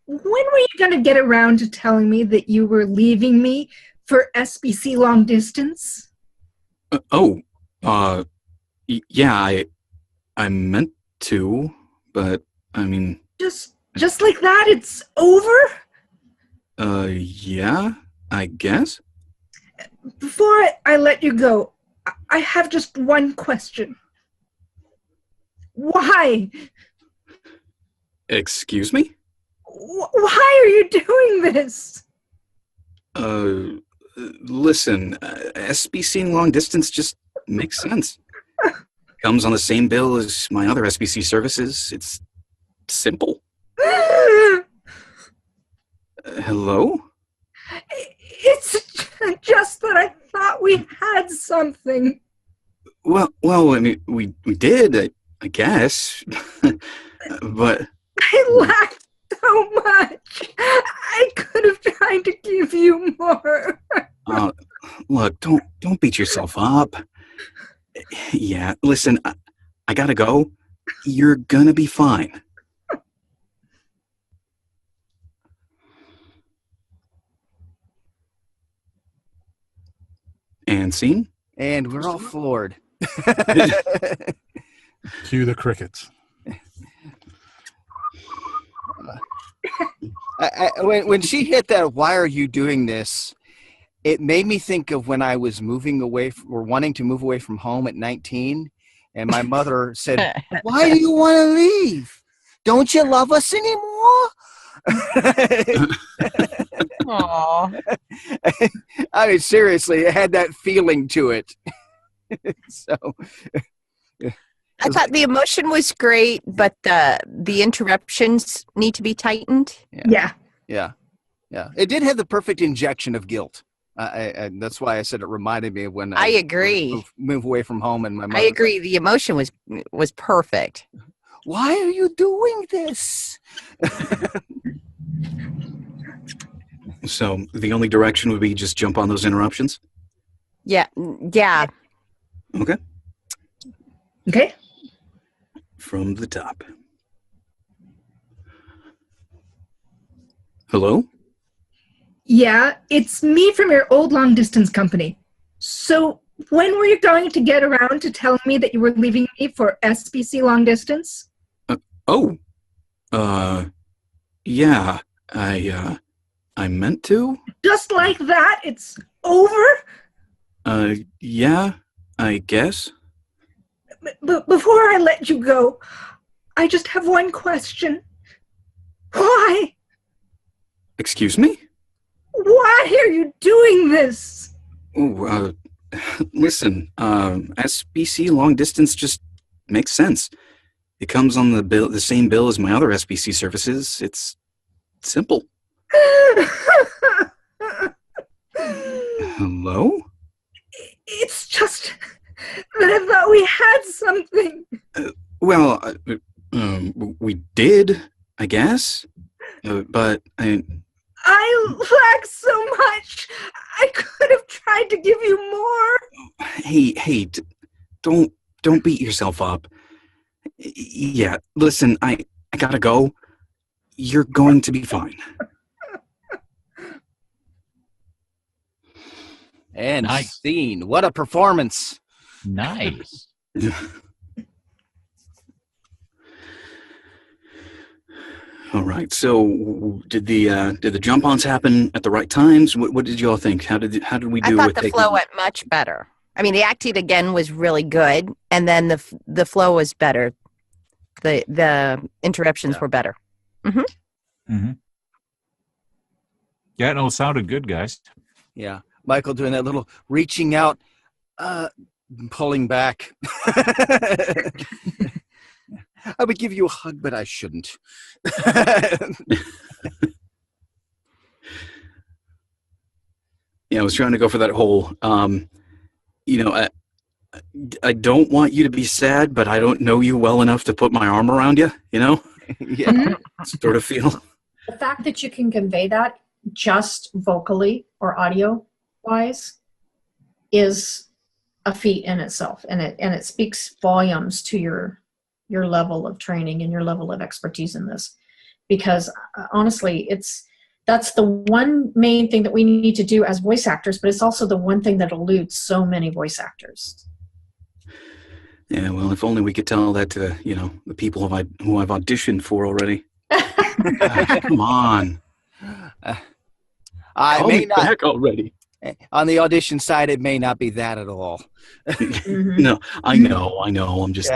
when were you going to get around to telling me that you were leaving me for SBC long distance? Yeah, I meant to, but I mean. Just like that, it's over? Yeah, I guess. Before I let you go, I have just one question. Why? Excuse me? Why are you doing this? Listen, SBC long distance just makes sense. Comes on the same bill as my other SBC services. It's simple. Hello? It's just that I thought we had something. Well, I mean, we did, I guess. But I lacked so much. I could have tried to give you more. Look, don't beat yourself up. Yeah, listen, I gotta go. You're gonna be fine. And scene. And we're all floored. Cue the crickets. When she hit that, why are you doing this? It made me think of when I was moving away or wanting to move away from home at 19. And my mother said, why do you want to leave? Don't you love us anymore? Aww. I mean, seriously, it had that feeling to it. So I thought the emotion was great, but the interruptions need to be tightened. Yeah. It did have the perfect injection of guilt. And that's why I said it reminded me of when I agree. Move away from home, and my mother. I agree. The emotion was perfect. Why are you doing this? So the only direction would be just jump on those interruptions? Yeah. Okay. Okay. From the top. Hello? Yeah, it's me from your old long-distance company. So when were you going to get around to telling me that you were leaving me for SBC long distance? Yeah, I meant to? Just like that? It's over? Yeah, I guess. But before I let you go, I just have one question. Why? Excuse me? Why are you doing this? Oh, listen, SBC long distance just makes sense. It comes on the same bill as my other SBC services. It's simple. Hello? It's just that I thought we had something. We did, I guess. But I lack so much. I could have tried to give you more. Hey, don't beat yourself up. Yeah, listen, I gotta go. You're going to be fine. And nice. Scene. What a performance. Nice. All right. So, did the jump-ons happen at the right times? What did you all think? How did we do? I thought the flow went much better. I mean, the acting again was really good, and then the flow was better. The interruptions were better. Mm-hmm. Mm-hmm. Yeah, no, it sounded good, guys. Yeah, Michael doing that little reaching out, pulling back. I would give you a hug, but I shouldn't. Yeah, I was trying to go for that whole, I don't want you to be sad, but I don't know you well enough to put my arm around you, you know? Yeah. Sort of feel. The fact that you can convey that just vocally or audio-wise is a feat in itself, and it speaks volumes to your level of training and your level of expertise in this, because honestly, that's the one main thing that we need to do as voice actors, but it's also the one thing that eludes so many voice actors. Yeah, well, if only we could tell that to the people who I've auditioned for already. Come on. I Call may me not back already. On the audition side, it may not be that at all. Mm-hmm. No, I know. I'm just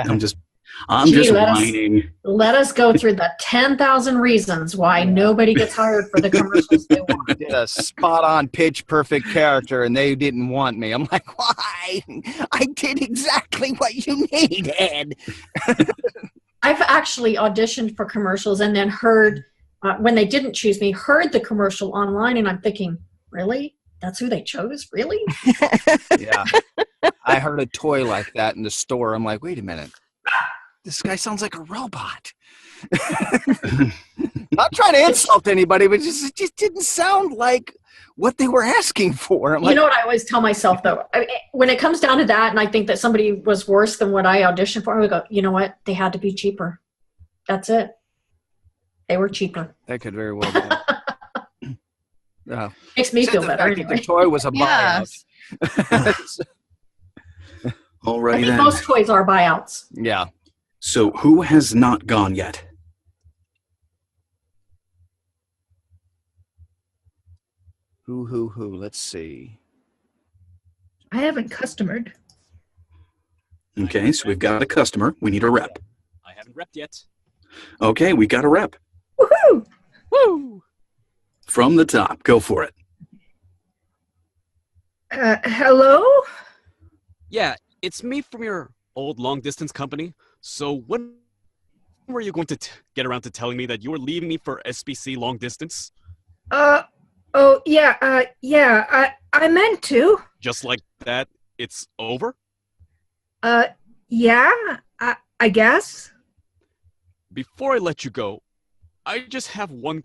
whining. Let us go through the 10,000 reasons why nobody gets hired for the commercials they want. I did a spot-on, pitch-perfect character, and they didn't want me. I'm like, why? I did exactly what you needed. I've actually auditioned for commercials and then heard, when they didn't choose me, heard the commercial online, and I'm thinking, really? That's who they chose? Really? Yeah. I heard a toy like that in the store. I'm like, wait a minute. This guy sounds like a robot. Not trying to insult anybody, but it just didn't sound like what they were asking for. You know what I always tell myself, though? When it comes down to that, and I think that somebody was worse than what I auditioned for, I would go, you know what? They had to be cheaper. That's it. They were cheaper. That could very well be. Makes me feel better. Anyway. The toy was a buyout. Alrighty I think then. most toys are buyouts. Yeah. So who has not gone yet? Who? Let's see. I haven't customered. Okay, so we've got a customer. We need a rep. I haven't repped yet. Okay, we got a rep. Woohoo! Woo! From the top. Go for it. Hello? Yeah, it's me from your old long-distance company. So when were you going to get around to telling me that you were leaving me for SBC long distance? Oh, yeah, I meant to. Just like that, it's over? Yeah, I guess. Before I let you go, I just have one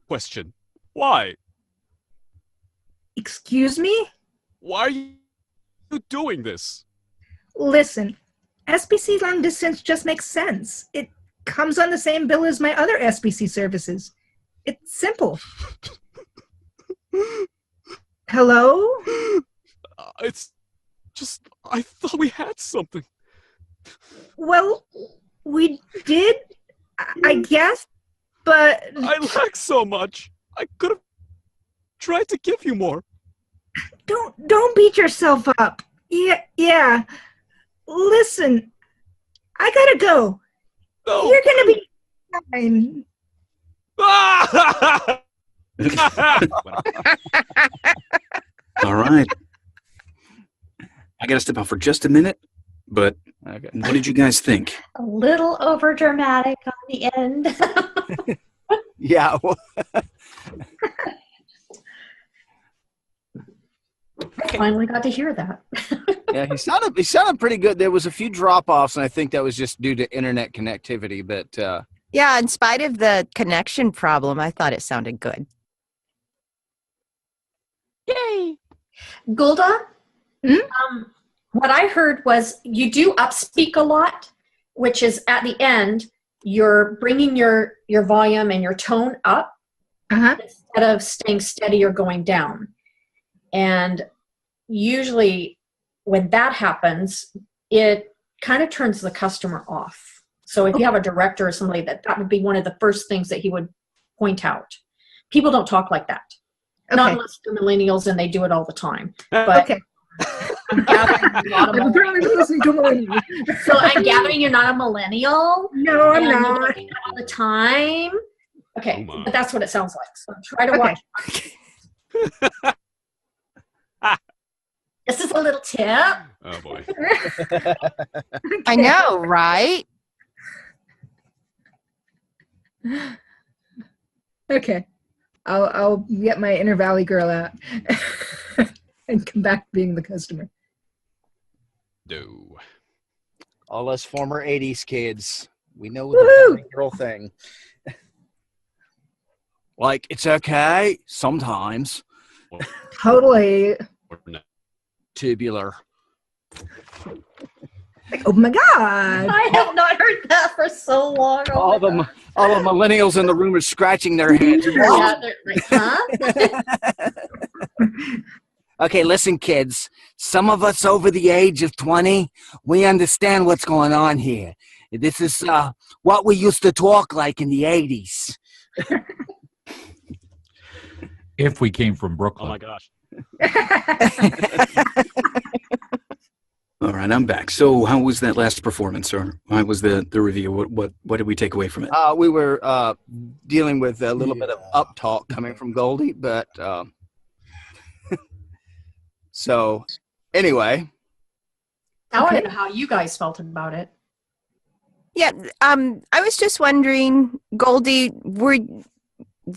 question. Why? Excuse me? Why are you doing this? Listen, SBC long distance just makes sense. It comes on the same bill as my other SBC services. It's simple. Hello? It's just, I thought we had something. Well, we did, I guess, but... I lack so much. I could have tried to give you more. Don't beat yourself up. Yeah. Listen, I gotta go. No. You're gonna be fine. All right. I got to step out for just a minute, but Okay. what did you guys think? A little over dramatic on the end. Yeah. Well, Finally got to hear that. yeah, he sounded pretty good. There was a few drop-offs, and I think that was just due to internet connectivity, but Yeah, in spite of the connection problem, I thought it sounded good. Yay! Gulda, what I heard was you do upspeak a lot, which is at the end, you're bringing your volume and your tone up instead of staying steady or going down. And usually when that happens, it kind of turns the customer off. So if you have a director or somebody, that would be one of the first things that he would point out. People don't talk like that. Okay. Not unless they're millennials and they do it all the time. But Okay. I'm gathering you're not a I'm apparently listening to millennials. So I'm gathering you're not a millennial. No, I'm and you not. don't do that all the time. Okay, Oh my. but that's what it sounds like. So try to watch. This is a little tip. Oh boy. I know, right? Okay. I'll get my inner valley girl out and come back being the customer. No. all us former 80s kids, we know Woo-hoo! the girl thing. Like, it's okay sometimes. Totally. Tubular. Like, oh my God. I have not heard that for so long. Oh All the millennials in the room are scratching their heads. yeah, they're like, huh? Okay, listen, kids. Some of us over the age of 20, we understand what's going on here. This is what we used to talk like in the 80s. If we came from Brooklyn. Oh my gosh. All right, I'm back. So, how was that last performance, or how was the review? What did we take away from it? We were dealing with a little bit of up talk coming from Goldie, but so anyway. I want to know how you guys felt about it. Yeah, I was just wondering, Goldie,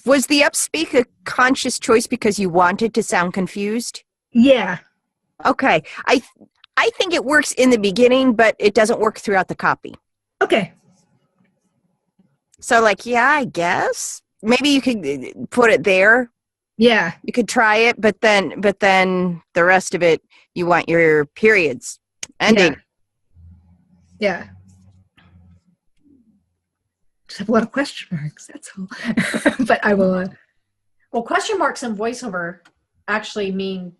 was the upspeak a conscious choice because you wanted to sound confused? Yeah. Okay. I think it works in the beginning, but it doesn't work throughout the copy. Okay. So, like, yeah, I guess maybe you could put it there. Yeah. You could try it, but then the rest of it, you want your periods ending. Yeah. Just have a lot of question marks. That's all. But I will. Well, question marks in voiceover actually mean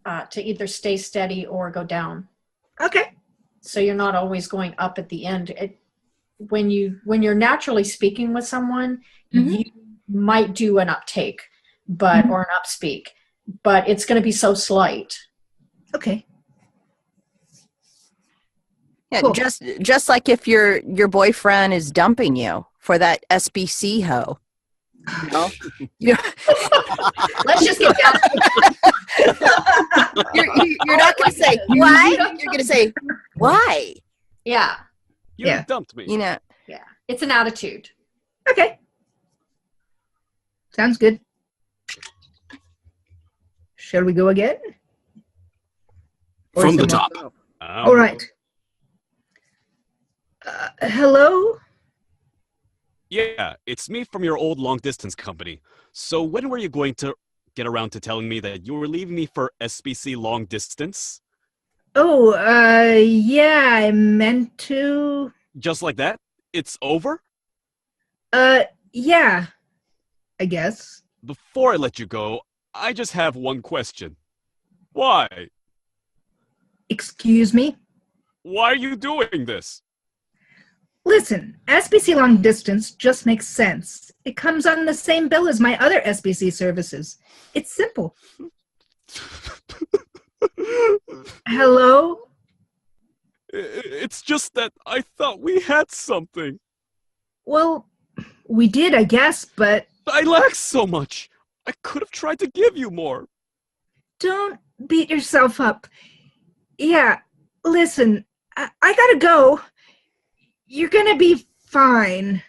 to either stay steady or go down. Okay. So you're not always going up at the end. When you're naturally speaking with someone, you might do an uptake, but or an upspeak, but it's going to be so slight. Okay. Yeah, Cool. just like if your boyfriend is dumping you for that SBC hoe. You know? Let's just get down. You're not going to say why. You're going to say why. Yeah. You dumped me. You know. Yeah. It's an attitude. Okay. Sounds good. Shall we go again? Or From is the it more- top. All right. Hello? Yeah, it's me from your old long-distance company. So when were you going to get around to telling me that you were leaving me for SBC long distance? Oh, yeah, I meant to. Just like that? It's over? Yeah, I guess. Before I let you go, I just have one question. Why? Excuse me? Why are you doing this? Listen, SBC long distance just makes sense. It comes on the same bill as my other SBC services. It's simple. Hello? It's just that I thought we had something. Well, we did, I guess, but I lack so much. I could have tried to give you more. don't beat yourself up. Yeah, listen, I gotta go. You're gonna be fine.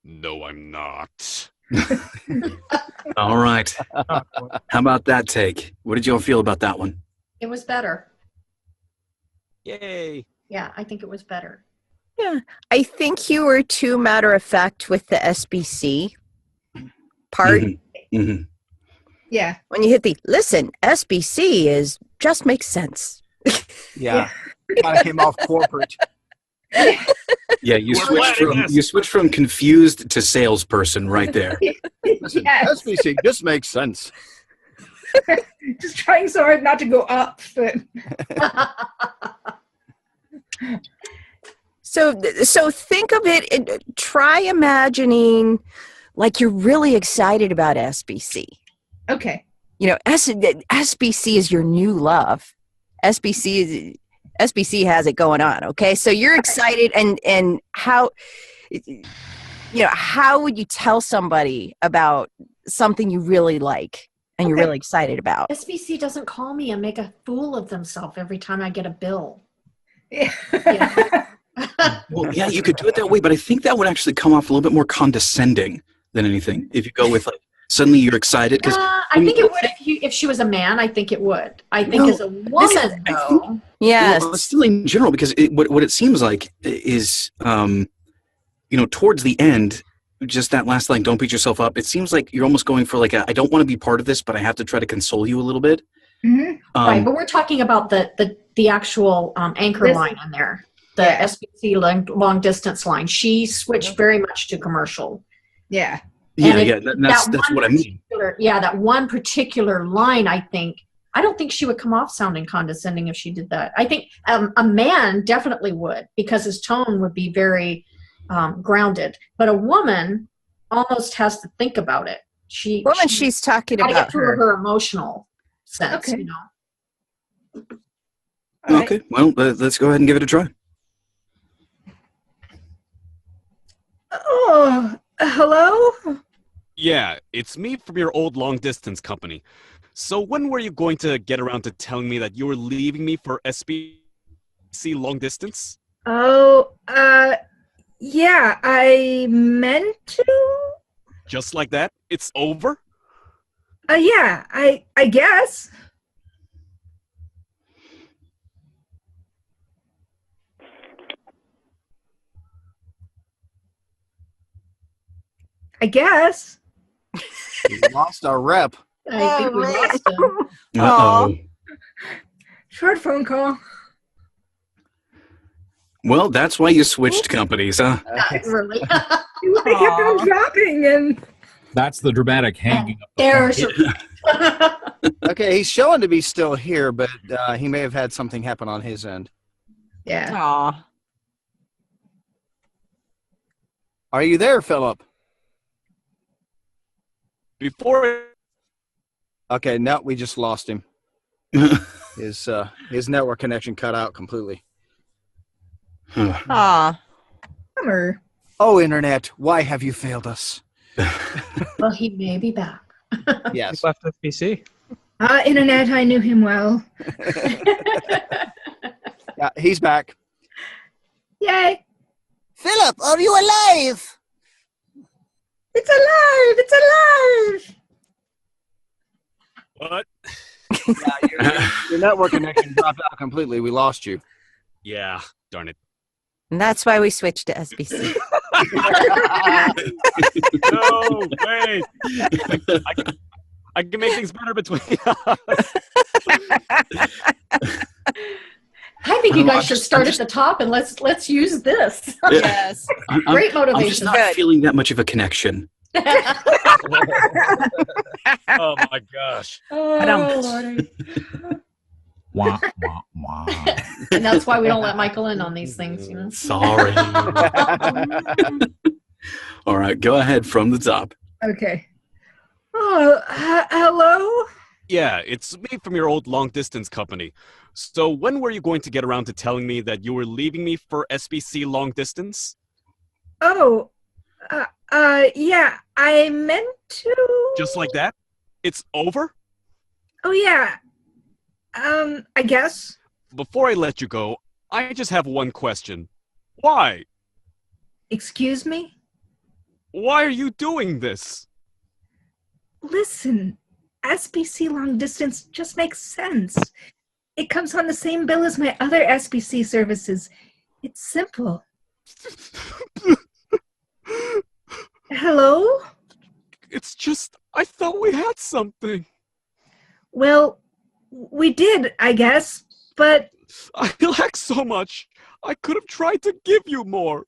No, I'm not. All right. How about that take? What did y'all feel about that one? It was better. Yay. Yeah, I think it was better. Yeah, I think you were too matter of fact with the SBC part. Yeah. When you hit the listen, SBC is just makes sense. Yeah. Kind of came off corporate. Yeah, you switched from confused to salesperson right there. Listen, Yes. SBC, this makes sense. Just trying so hard not to go up. But So think of it. Try imagining like you're really excited about SBC. okay. You know, SBC is your new love. SBC has it going on. Okay, so you're excited, and how, how would you tell somebody about something you really like and you're really excited about? SBC doesn't call me and make a fool of themselves every time I get a bill. Yeah. Well, yeah, you could do it that way, but I think that would actually come off a little bit more condescending than anything. If you go with like suddenly you're excited because I think it would if she was a man. I think it would. I think as a woman, though. Yes. Well, still in general, because what it seems like is, towards the end, just that last line, "Don't beat yourself up." It seems like you're almost going for like I don't want to be part of this, but I have to try to console you a little bit. Mm-hmm. Right, but we're talking about the actual anchor line in there, the SBC long distance line. She switched very much to commercial. Yeah. That's what I mean. Yeah, that one particular line, I don't think she would come off sounding condescending if she did that. I think a man definitely would, because his tone would be very grounded. But a woman almost has to think about it. She's talking about about her emotional sense. Okay. Okay, well, let's go ahead and give it a try. Oh, hello? Yeah, it's me from your old long-distance company. So when were you going to get around to telling me that you were leaving me for SBC long distance? Oh, yeah, I meant to? Just like that? It's over? Yeah, I guess. I guess. We lost our rep. I think we lost him. Uh-oh. Short phone call. Well, that's why you switched companies, huh? Really? They kept on dropping, and That's the dramatic hanging up. There's Okay, he's showing to be still here, but he may have had something happen on his end. Yeah. Aw. Are you there, Philip? Before. Okay, no, we just lost him. His network connection cut out completely. Aw. Bummer. Oh, Internet, why have you failed us? Well, he may be back. Yes. He left FBC. Internet, I knew him well. Yeah, he's back. Yay. Philip, are you alive? It's alive! It's alive! What? Yeah, your network connection dropped out completely. We lost you. Yeah, darn it. And that's why we switched to SBC. No, wait. I can make things better between us. I think you guys should start at the top and let's use this. Yes. Great I'm just motivation. not feeling that much of a connection. Oh my gosh. Oh, Lordy. Wah, wah, wah. And that's why we don't let Michael in on these things, you know. Sorry. All right, go ahead from the top. Okay. Oh, hello? Yeah, it's me from your old long-distance company. So when were you going to get around to telling me that you were leaving me for SBC long distance? Oh, yeah, I meant to... Just like that? It's over? Oh, yeah. I guess. Before I let you go, I just have one question. Why? Excuse me? Why are you doing this? Listen, SBC long distance just makes sense. It comes on the same bill as my other SBC services. It's simple. Hello? It's just, I thought we had something. Well, we did, I guess, but... I lack so much. I could have tried to give you more.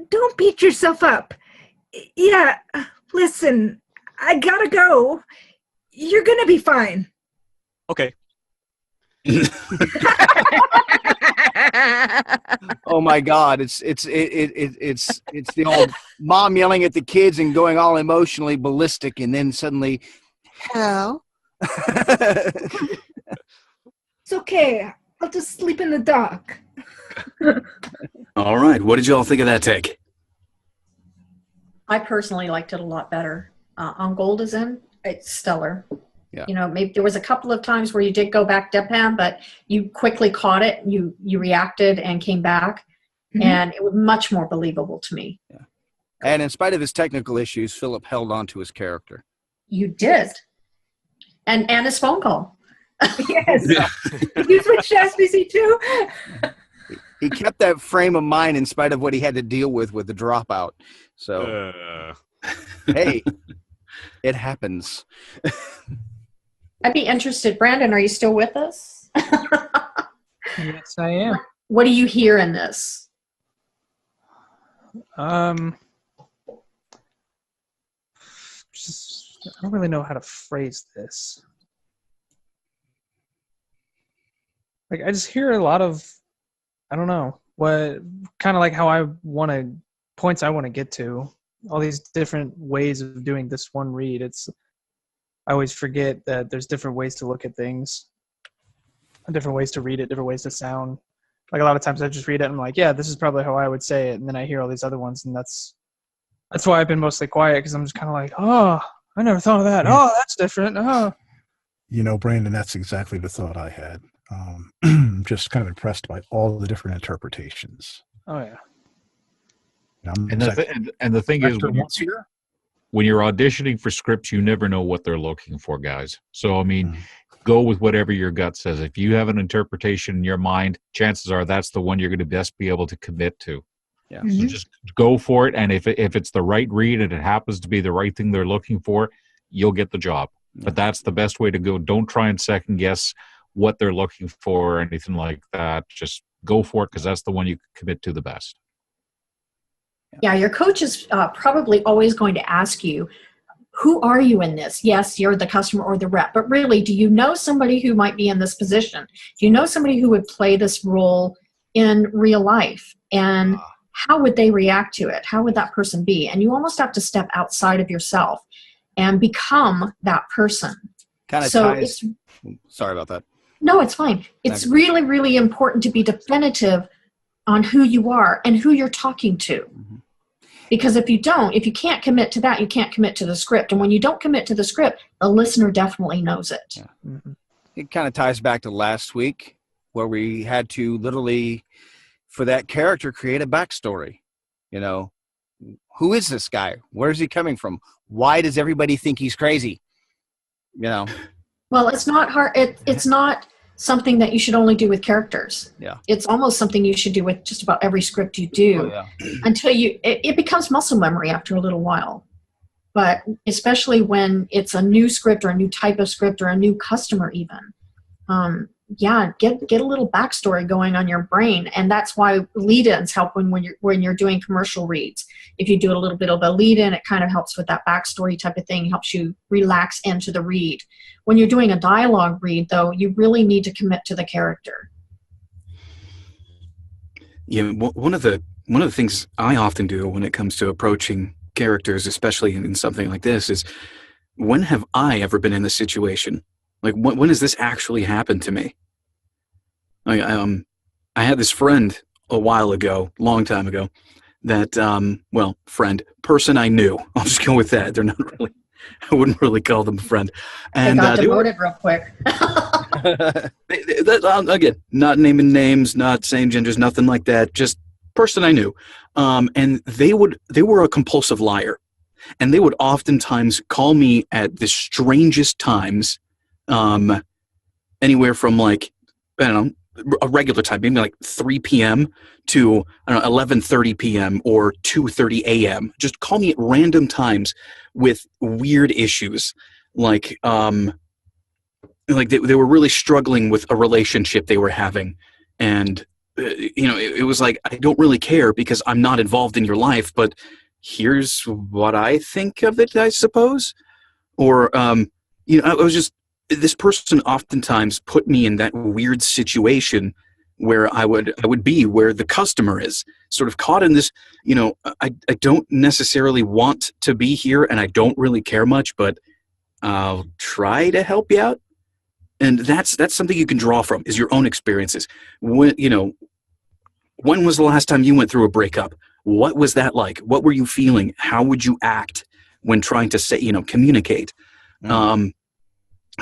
Don't beat yourself up. Yeah, listen, I gotta go. You're gonna be fine. Okay. Oh my God! It's the old mom yelling at the kids and going all emotionally ballistic, and then suddenly, hello. It's okay. I'll just sleep in the dock. All right, what did you all think of that take? I personally liked it a lot better. On Gold is in, it's stellar. Yeah. You know, maybe there was a couple of times where you did go back deadpan, but you quickly caught it. You reacted and came back, and it was much more believable to me. Yeah. And in spite of his technical issues, Philip held on to his character. You did, and his phone call. Yes. You switched to SBC too? He kept that frame of mind in spite of what he had to deal with the dropout. So, hey, it happens. I'd be interested. Brandon, are you still with us? Yes, I am. What do you hear in this? Just, I don't really know how to phrase this. Like, I just hear a lot of, I don't know, what kind of like how I want to, points I want to get to. All these different ways of doing this one read. I always forget that there's different ways to look at things, different ways to read it, different ways to sound. Like a lot of times I just read it and I'm like, yeah, this is probably how I would say it. And then I hear all these other ones, and that's why I've been mostly quiet, because I'm just kind of like, oh, I never thought of that. Oh, that's different. Oh. You know, Brandon, that's exactly the thought I had. Just kind of impressed by all the different interpretations. Oh, yeah. And the thing is, when you're auditioning for scripts, you never know what they're looking for, guys. So, I mean, go with whatever your gut says. If you have an interpretation in your mind, chances are that's the one you're going to best be able to commit to. Yeah. So just go for it. And if it's the right read and it happens to be the right thing they're looking for, you'll get the job. Yeah. But that's the best way to go. Don't try and second guess what they're looking for or anything like that. Just go for it, because that's the one you can commit to the best. Yeah, your coach is probably always going to ask you, who are you in this? Yes, you're the customer or the rep, but really, do you know somebody who might be in this position? Do you know somebody who would play this role in real life? And how would they react to it? How would that person be? And you almost have to step outside of yourself and become that person. Kind of so ties. Sorry about that. No, it's fine. It's really, really important to be definitive on who you are and who you're talking to. Mm-hmm. Because if you can't commit to that, you can't commit to the script. And when you don't commit to the script, the listener definitely knows it. Yeah. Mm-hmm. It kind of ties back to last week where we had to literally, for that character, create a backstory. You know, who is this guy? Where is he coming from? Why does everybody think he's crazy? You know? Well, it's not hard. It's not something that you should only do with characters. Yeah. It's almost something you should do with just about every script you do until it becomes muscle memory after a little while. But especially when it's a new script or a new type of script or a new customer even. Get a little backstory going on your brain. And that's why lead-ins help when you're doing commercial reads. If you do a little bit of a lead-in, it kind of helps with that backstory type of thing, helps you relax into the read. When you're doing a dialogue read, though, you really need to commit to the character. Yeah, one of the things I often do when it comes to approaching characters, especially in something like this, is when have I ever been in this situation? Like, when has this actually happened to me? I had this friend a while ago, long time ago, that, person I knew. I'll just go with that. They're not really, I wouldn't really call them a friend. And they got demoted real quick. Again, not naming names, not saying genders, nothing like that. Just person I knew. And they were a compulsive liar. And they would oftentimes call me at the strangest times, anywhere from like, I don't know, a regular time, maybe like 3 p.m. to 11:30 p.m. or 2:30 a.m. Just call me at random times with weird issues, like they were really struggling with a relationship they were having, and it was like, I don't really care because I'm not involved in your life, but here's what I think of it, I suppose, or I was just. This person oftentimes put me in that weird situation where I would be where the customer is, sort of caught in this, I don't necessarily want to be here and I don't really care much, but I'll try to help you out. And that's something you can draw from, is your own experiences. When was the last time you went through a breakup? What was that like? What were you feeling? How would you act when trying to say, communicate? Mm-hmm.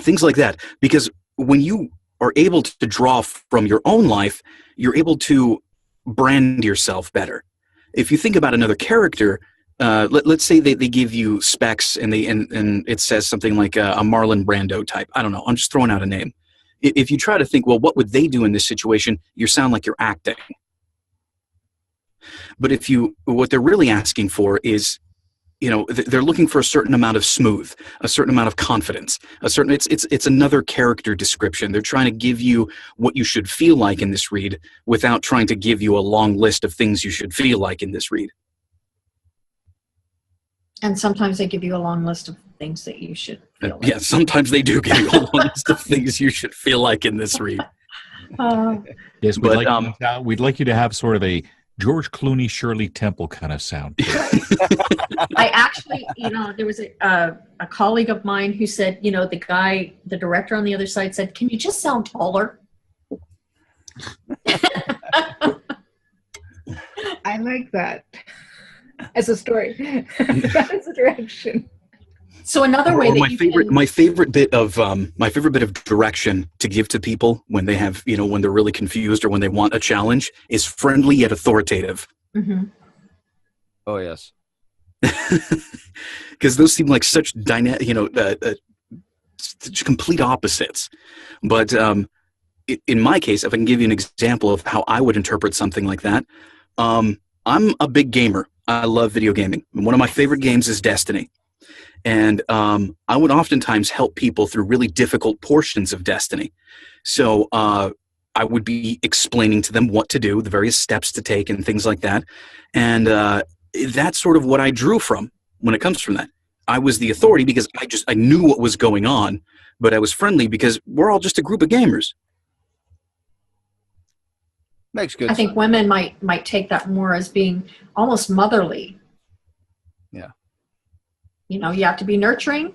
Things like that, because when you are able to draw from your own life, you're able to brand yourself better. If you think about another character, let's say they give you specs and it says something like a Marlon Brando type. I don't know. I'm just throwing out a name. If you try to think, well, what would they do in this situation? You sound like you're acting. But what they're really asking for is, they're looking for a certain amount of smooth, a certain amount of confidence, it's another character description. They're trying to give you what you should feel like in this read without trying to give you a long list of things you should feel like in this read. And sometimes they give you a long list of things that you should feel like. Yeah, sometimes they do give you a long list of things you should feel like in this read. Yes, we'd like you to have sort of a George Clooney, Shirley Temple kind of sound. I actually, there was a colleague of mine who said, the director on the other side said, "Can you just sound taller?" I like that as a story. That is a direction. So another way that my favorite bit of direction to give to people when they have, when they're really confused or when they want a challenge is friendly yet authoritative. Mm-hmm. Oh yes, because those seem like such complete opposites. But in my case, if I can give you an example of how I would interpret something like that, I'm a big gamer. I love video gaming. One of my favorite games is Destiny. And I would oftentimes help people through really difficult portions of Destiny. So I would be explaining to them what to do, the various steps to take and things like that. And that's sort of what I drew from when it comes from that. I was the authority because I knew what was going on, but I was friendly because we're all just a group of gamers. Makes good I sense. think women might take that more as being almost motherly. Yeah. You know, you have to be nurturing,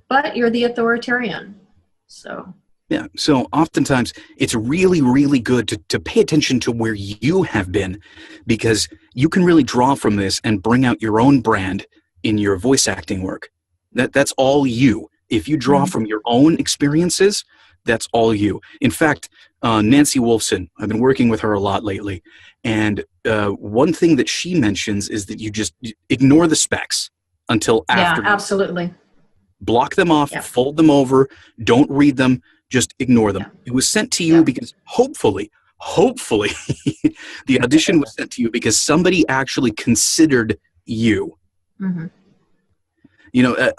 but you're the authoritarian. So. Yeah. So oftentimes it's really, really good to pay attention to where you have been, because you can really draw from this and bring out your own brand in your voice acting work. That's all you. If you draw from your own experiences, that's all you. In fact, Nancy Wolfson, I've been working with her a lot lately, and one thing that she mentions is that you just ignore the specs until after. Yeah, absolutely. Block them off, fold them over, don't read them, just ignore them. It was sent to you because hopefully, the audition was sent to you because somebody actually considered you. Mm-hmm. You know,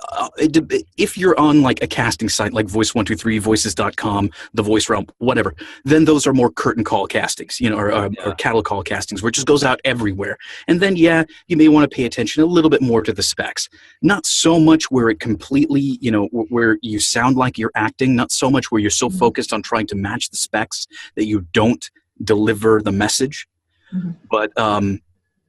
if you're on like a casting site like Voice123, Voices.com, The Voice Realm, whatever, then those are more curtain call castings, you know, or cattle call castings, where it just goes out everywhere. And then, you may want to pay attention a little bit more to the specs. Not so much where it completely, you know, where you sound like you're acting, not so much where you're so focused on trying to match the specs that you don't deliver the message. Mm-hmm. But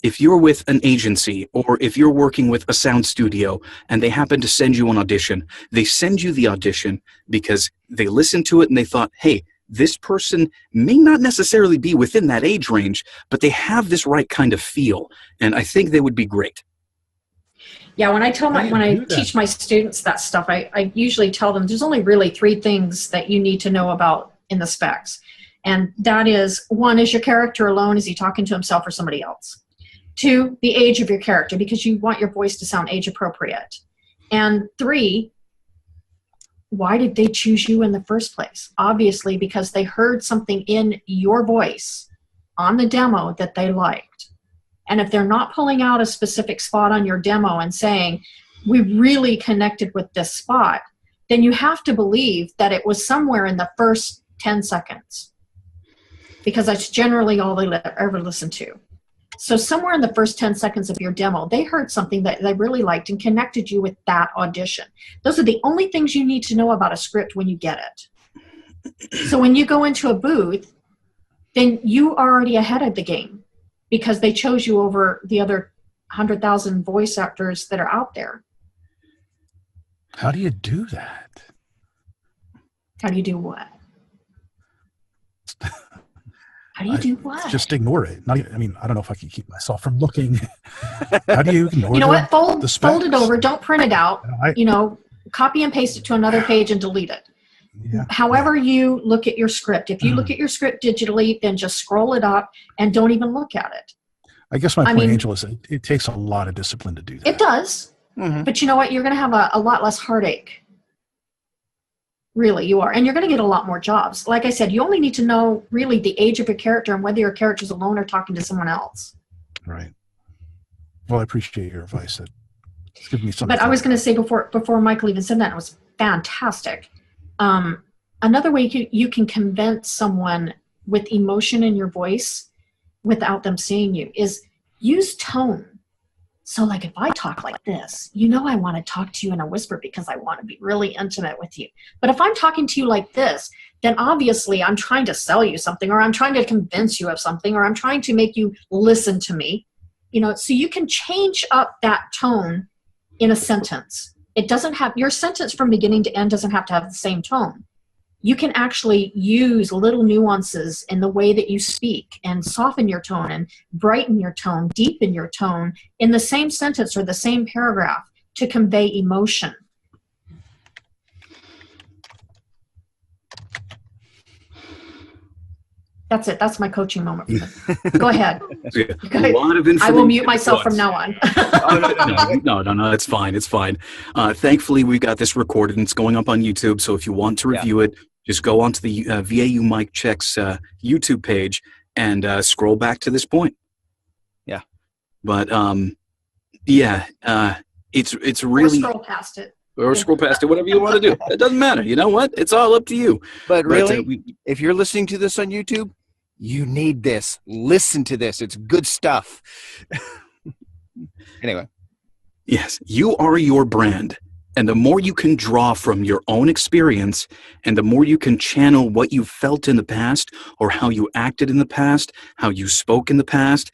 if you're with an agency or if you're working with a sound studio and they happen to send you an audition, they send you the audition because they listened to it and they thought, hey, this person may not necessarily be within that age range, but they have this right kind of feel, and I think they would be great. Yeah, when I teach my students that stuff, I usually tell them there's only really 3 things that you need to know about in the specs. And that is, 1, is your character alone? Is he talking to himself or somebody else? 2, the age of your character, because you want your voice to sound age appropriate. And 3, why did they choose you in the first place? Obviously, because they heard something in your voice on the demo that they liked. And if they're not pulling out a specific spot on your demo and saying, we really connected with this spot, then you have to believe that it was somewhere in the first 10 seconds. Because that's generally all they ever listen to. So somewhere in the first 10 seconds of your demo, they heard something that they really liked and connected you with that audition. Those are the only things you need to know about a script when you get it. So when you go into a booth, then you are already ahead of the game because they chose you over the other 100,000 voice actors that are out there. How do you do that? How do you do what? How do you do what? Just ignore it. I don't know if I can keep myself from looking. How do you ignore You know what? the specs? Fold it over. Don't print it out. Copy and paste it to another page and delete it. Yeah. However you look at your script. If you look at your script digitally, then just scroll it up and don't even look at it. I guess my point, Angel, is it takes a lot of discipline to do that. It does. Mm-hmm. But you know what? You're going to have a lot less heartache. Really, you are. And you're going to get a lot more jobs. Like I said, you only need to know really the age of your character and whether your character's alone or talking to someone else. Right. Well, I appreciate your advice. It's given me something. But I was going to say before Michael even said that, it was fantastic. Another way you can convince someone with emotion in your voice without them seeing you is use tone. So like if I talk like this, I want to talk to you in a whisper because I want to be really intimate with you. But if I'm talking to you like this, then obviously I'm trying to sell you something, or I'm trying to convince you of something, or I'm trying to make you listen to me. So you can change up that tone in a sentence. It doesn't have, your sentence from beginning to end doesn't have to have the same tone. You can actually use little nuances in the way that you speak and soften your tone and brighten your tone, deepen your tone in the same sentence or the same paragraph to convey emotion. That's it. That's my coaching moment. Go ahead. A lot of information. I will mute myself from now on. No, it's fine. It's fine. Thankfully, we got this recorded and it's going up on YouTube. So if you want to review it, just go onto the VAU Mike Checks YouTube page and scroll back to this point. Yeah. But it's really. Or scroll past it. Or scroll past it, whatever you want to do. It doesn't matter. You know what? It's all up to you. But really, if you're listening to this on YouTube, you need this. Listen to this. It's good stuff. Anyway. Yes, you are your brand. And the more you can draw from your own experience and the more you can channel what you felt in the past or how you acted in the past, how you spoke in the past,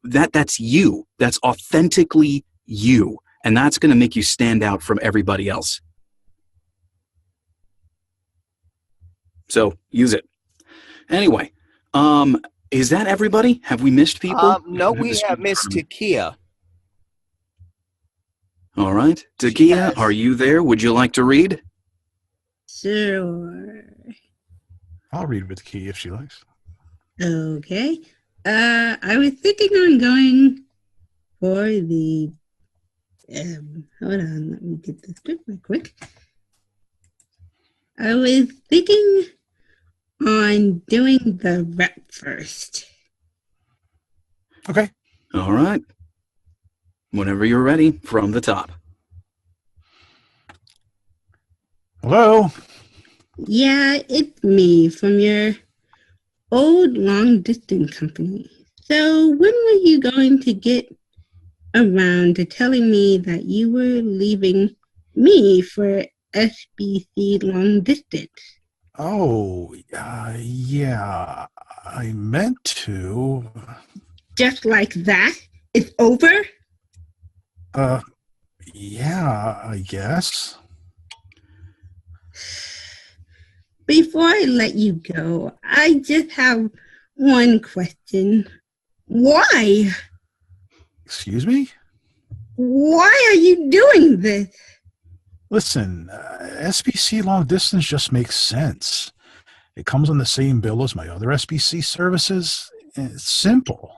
that's you. That's authentically you. And that's going to make you stand out from everybody else. So use it. Anyway, is that everybody? Have we missed people? No, we have Miss Takia. All right. Takia, are you there? Would you like to read? Sure. I'll read with Key if she likes. Okay. I was thinking on going for the. Hold on, let me get this quick, real quick. I was thinking on doing the rep first. Okay. All right. Whenever you're ready, from the top. Hello? Yeah, it's me from your old long-distance company. So when were you going to get around to telling me that you were leaving me for SBC long distance? Oh, yeah, I meant to. Just like that? It's over? Yeah, I guess. Before I let you go, I just have one question. Why? Excuse me? Why are you doing this? Listen, SBC long distance just makes sense. It comes on the same bill as my other SBC services. It's simple.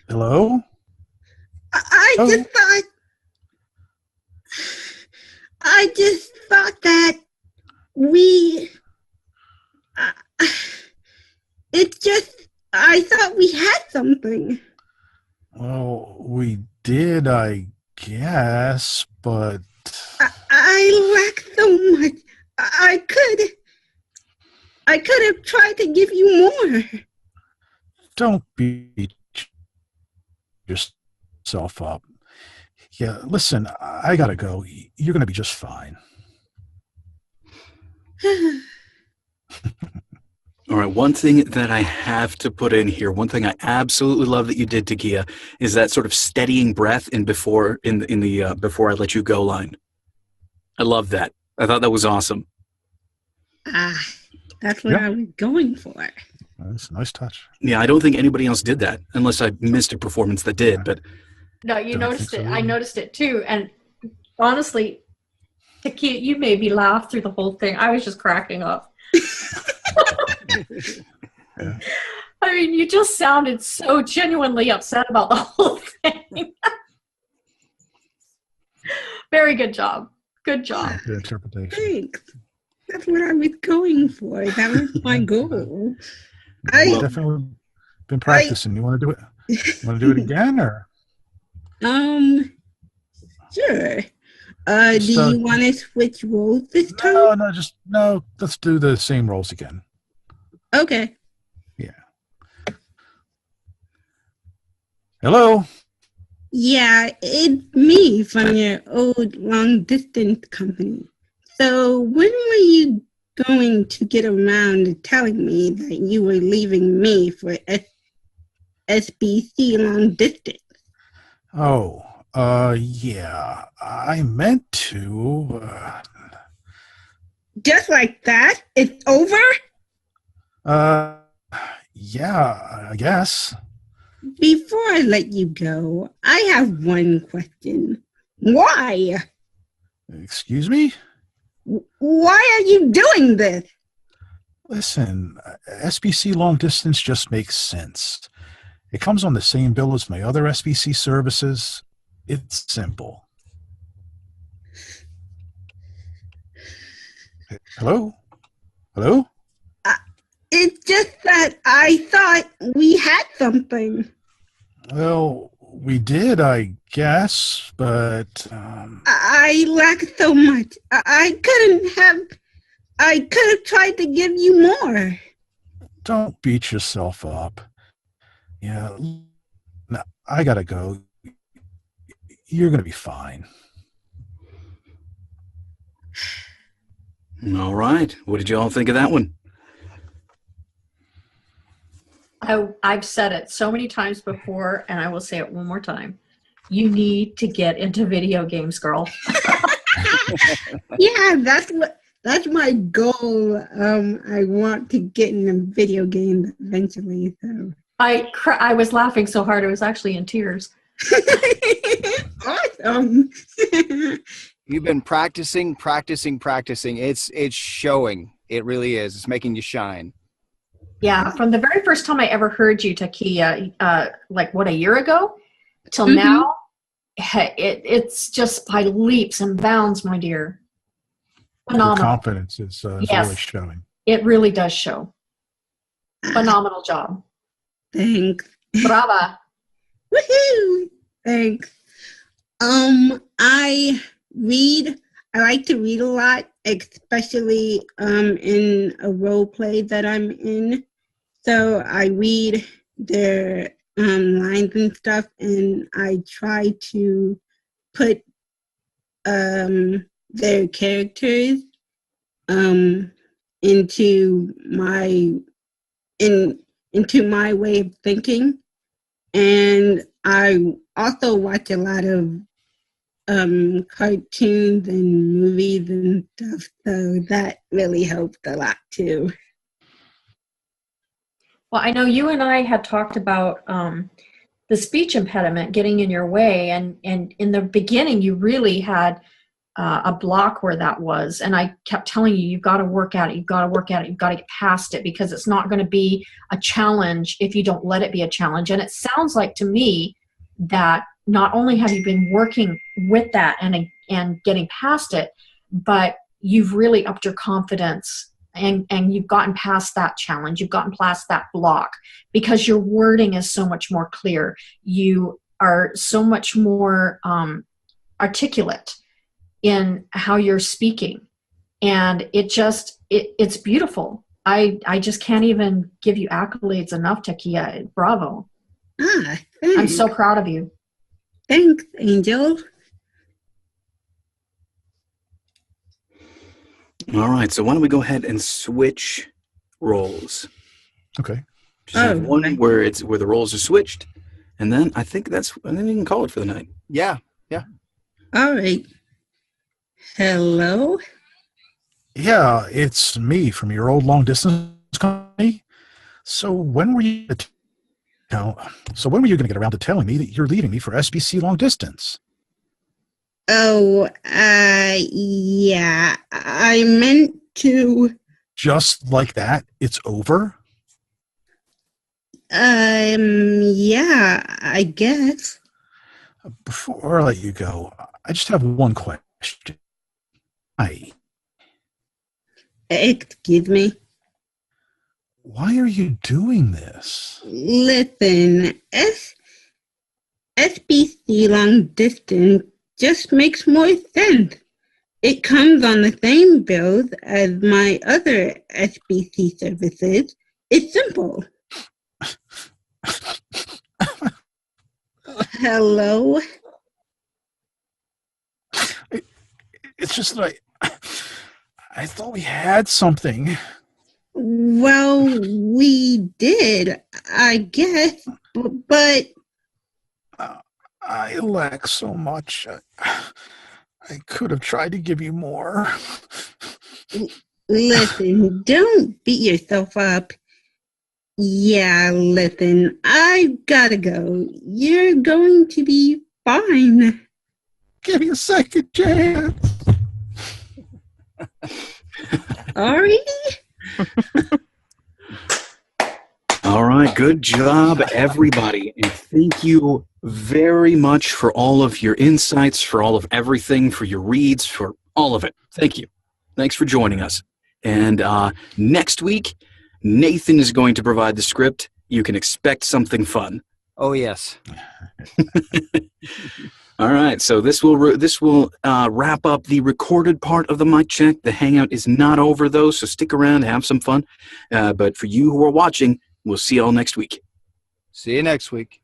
Hello? I just thought that I thought we had something. Well, we did, I guess, but... I lack so much. I could have tried to give you more. Don't beat yourself up. Yeah, listen, I gotta go. You're gonna be just fine. All right, one thing that I have to put in here, one thing I absolutely love that you did, Takia, is that sort of steadying breath before I let you go line. I love that. I thought that was awesome. That's what I was going for. That's a nice touch. Yeah, I don't think anybody else did that, unless I missed a performance that did. But no, you noticed it. I noticed it too. And honestly, Takia, you made me laugh through the whole thing. I was just cracking up. Yeah. I mean, you just sounded so genuinely upset about the whole thing. Very good job. Good job. Good interpretation. Thanks. That's what I was going for. That was my goal. I've definitely been practicing. You want to do it? Want to do it again, or? Sure. Do you want to switch roles this time? No. Let's do the same roles again. Okay. Yeah. Hello. Yeah, it's me from your old long distance company. So when were you going to get around to telling me that you were leaving me for SBC long distance? Oh, yeah, I meant to. Just like that? It's over? Yeah, I guess. Before I let you go, I have one question. Why? Excuse me? Why are you doing this? Listen, SBC long distance just makes sense. It comes on the same bill as my other SBC services. It's simple. Hello? Hello? It's just that I thought we had something. Well, we did, I guess, but... I lack so much. I could have tried to give you more. Don't beat yourself up. Yeah, no, I gotta go. you're going to be fine. All right. What did you all think of that one? I've said it so many times before, and I will say it one more time. You need to get into video games, girl. Yeah, that's my goal. I want to get in a video game eventually. So I was laughing so hard I was actually in tears. awesome. You've been practicing. It's showing. It really is. It's making you shine. Yeah, from the very first time I ever heard you, Takia, like a year ago, till now, it's just by leaps and bounds, my dear. Phenomenal. Your confidence is really showing. It really does show. Phenomenal job. Thanks. Brava. Woohoo! Thanks. I like to read a lot, especially in a role play that I'm in. So I read their lines and stuff, and I try to put their characters into my way of thinking. And I also watch a lot of cartoons and movies and stuff, so that really helped a lot too. Well, I know you and I had talked about the speech impediment getting in your way, and in the beginning you really had a block where that was, and I kept telling you, you've got to work at it, you've got to get past it, because it's not going to be a challenge if you don't let it be a challenge. And it sounds like to me that not only have you been working with that and getting past it, but you've really upped your confidence and you've gotten past that challenge. You've gotten past that block because your wording is so much more clear. You are so much more articulate in how you're speaking. And it's beautiful. I just can't even give you accolades enough, Takia. Bravo. Thanks. I'm so proud of you. Thanks, Angel. All right, so why don't we go ahead and switch roles? Okay. Just have one where the roles are switched, and then I think and then you can call it for the night. Yeah. All right. Hello. Yeah, it's me from your old long distance company. So when were you going to get around to telling me that you're leaving me for SBC long distance? Oh, yeah. I meant to. Just like that, it's over? Yeah, I guess. Before I let you go, I just have one question. Excuse me? Why are you doing this? Listen, SBC long distance just makes more sense. It comes on the same bills as my other SBC services. It's simple. Hello? It's just that I thought we had something. Well, we did, I guess, but I lack so much. I could have tried to give you more. Listen, don't beat yourself up. Yeah, listen, I gotta go. You're going to be fine. Give me a second chance. Ari? All right, good job, everybody. And thank you very much for all of your insights, for all of everything, for your reads, for all of it. Thank you. Thanks for joining us. And next week, Nathan is going to provide the script. You can expect something fun. Oh, yes. All right, so this will wrap up the recorded part of the mic check. The hangout is not over, though, so stick around, have some fun. But for you who are watching, we'll see you all next week. See you next week.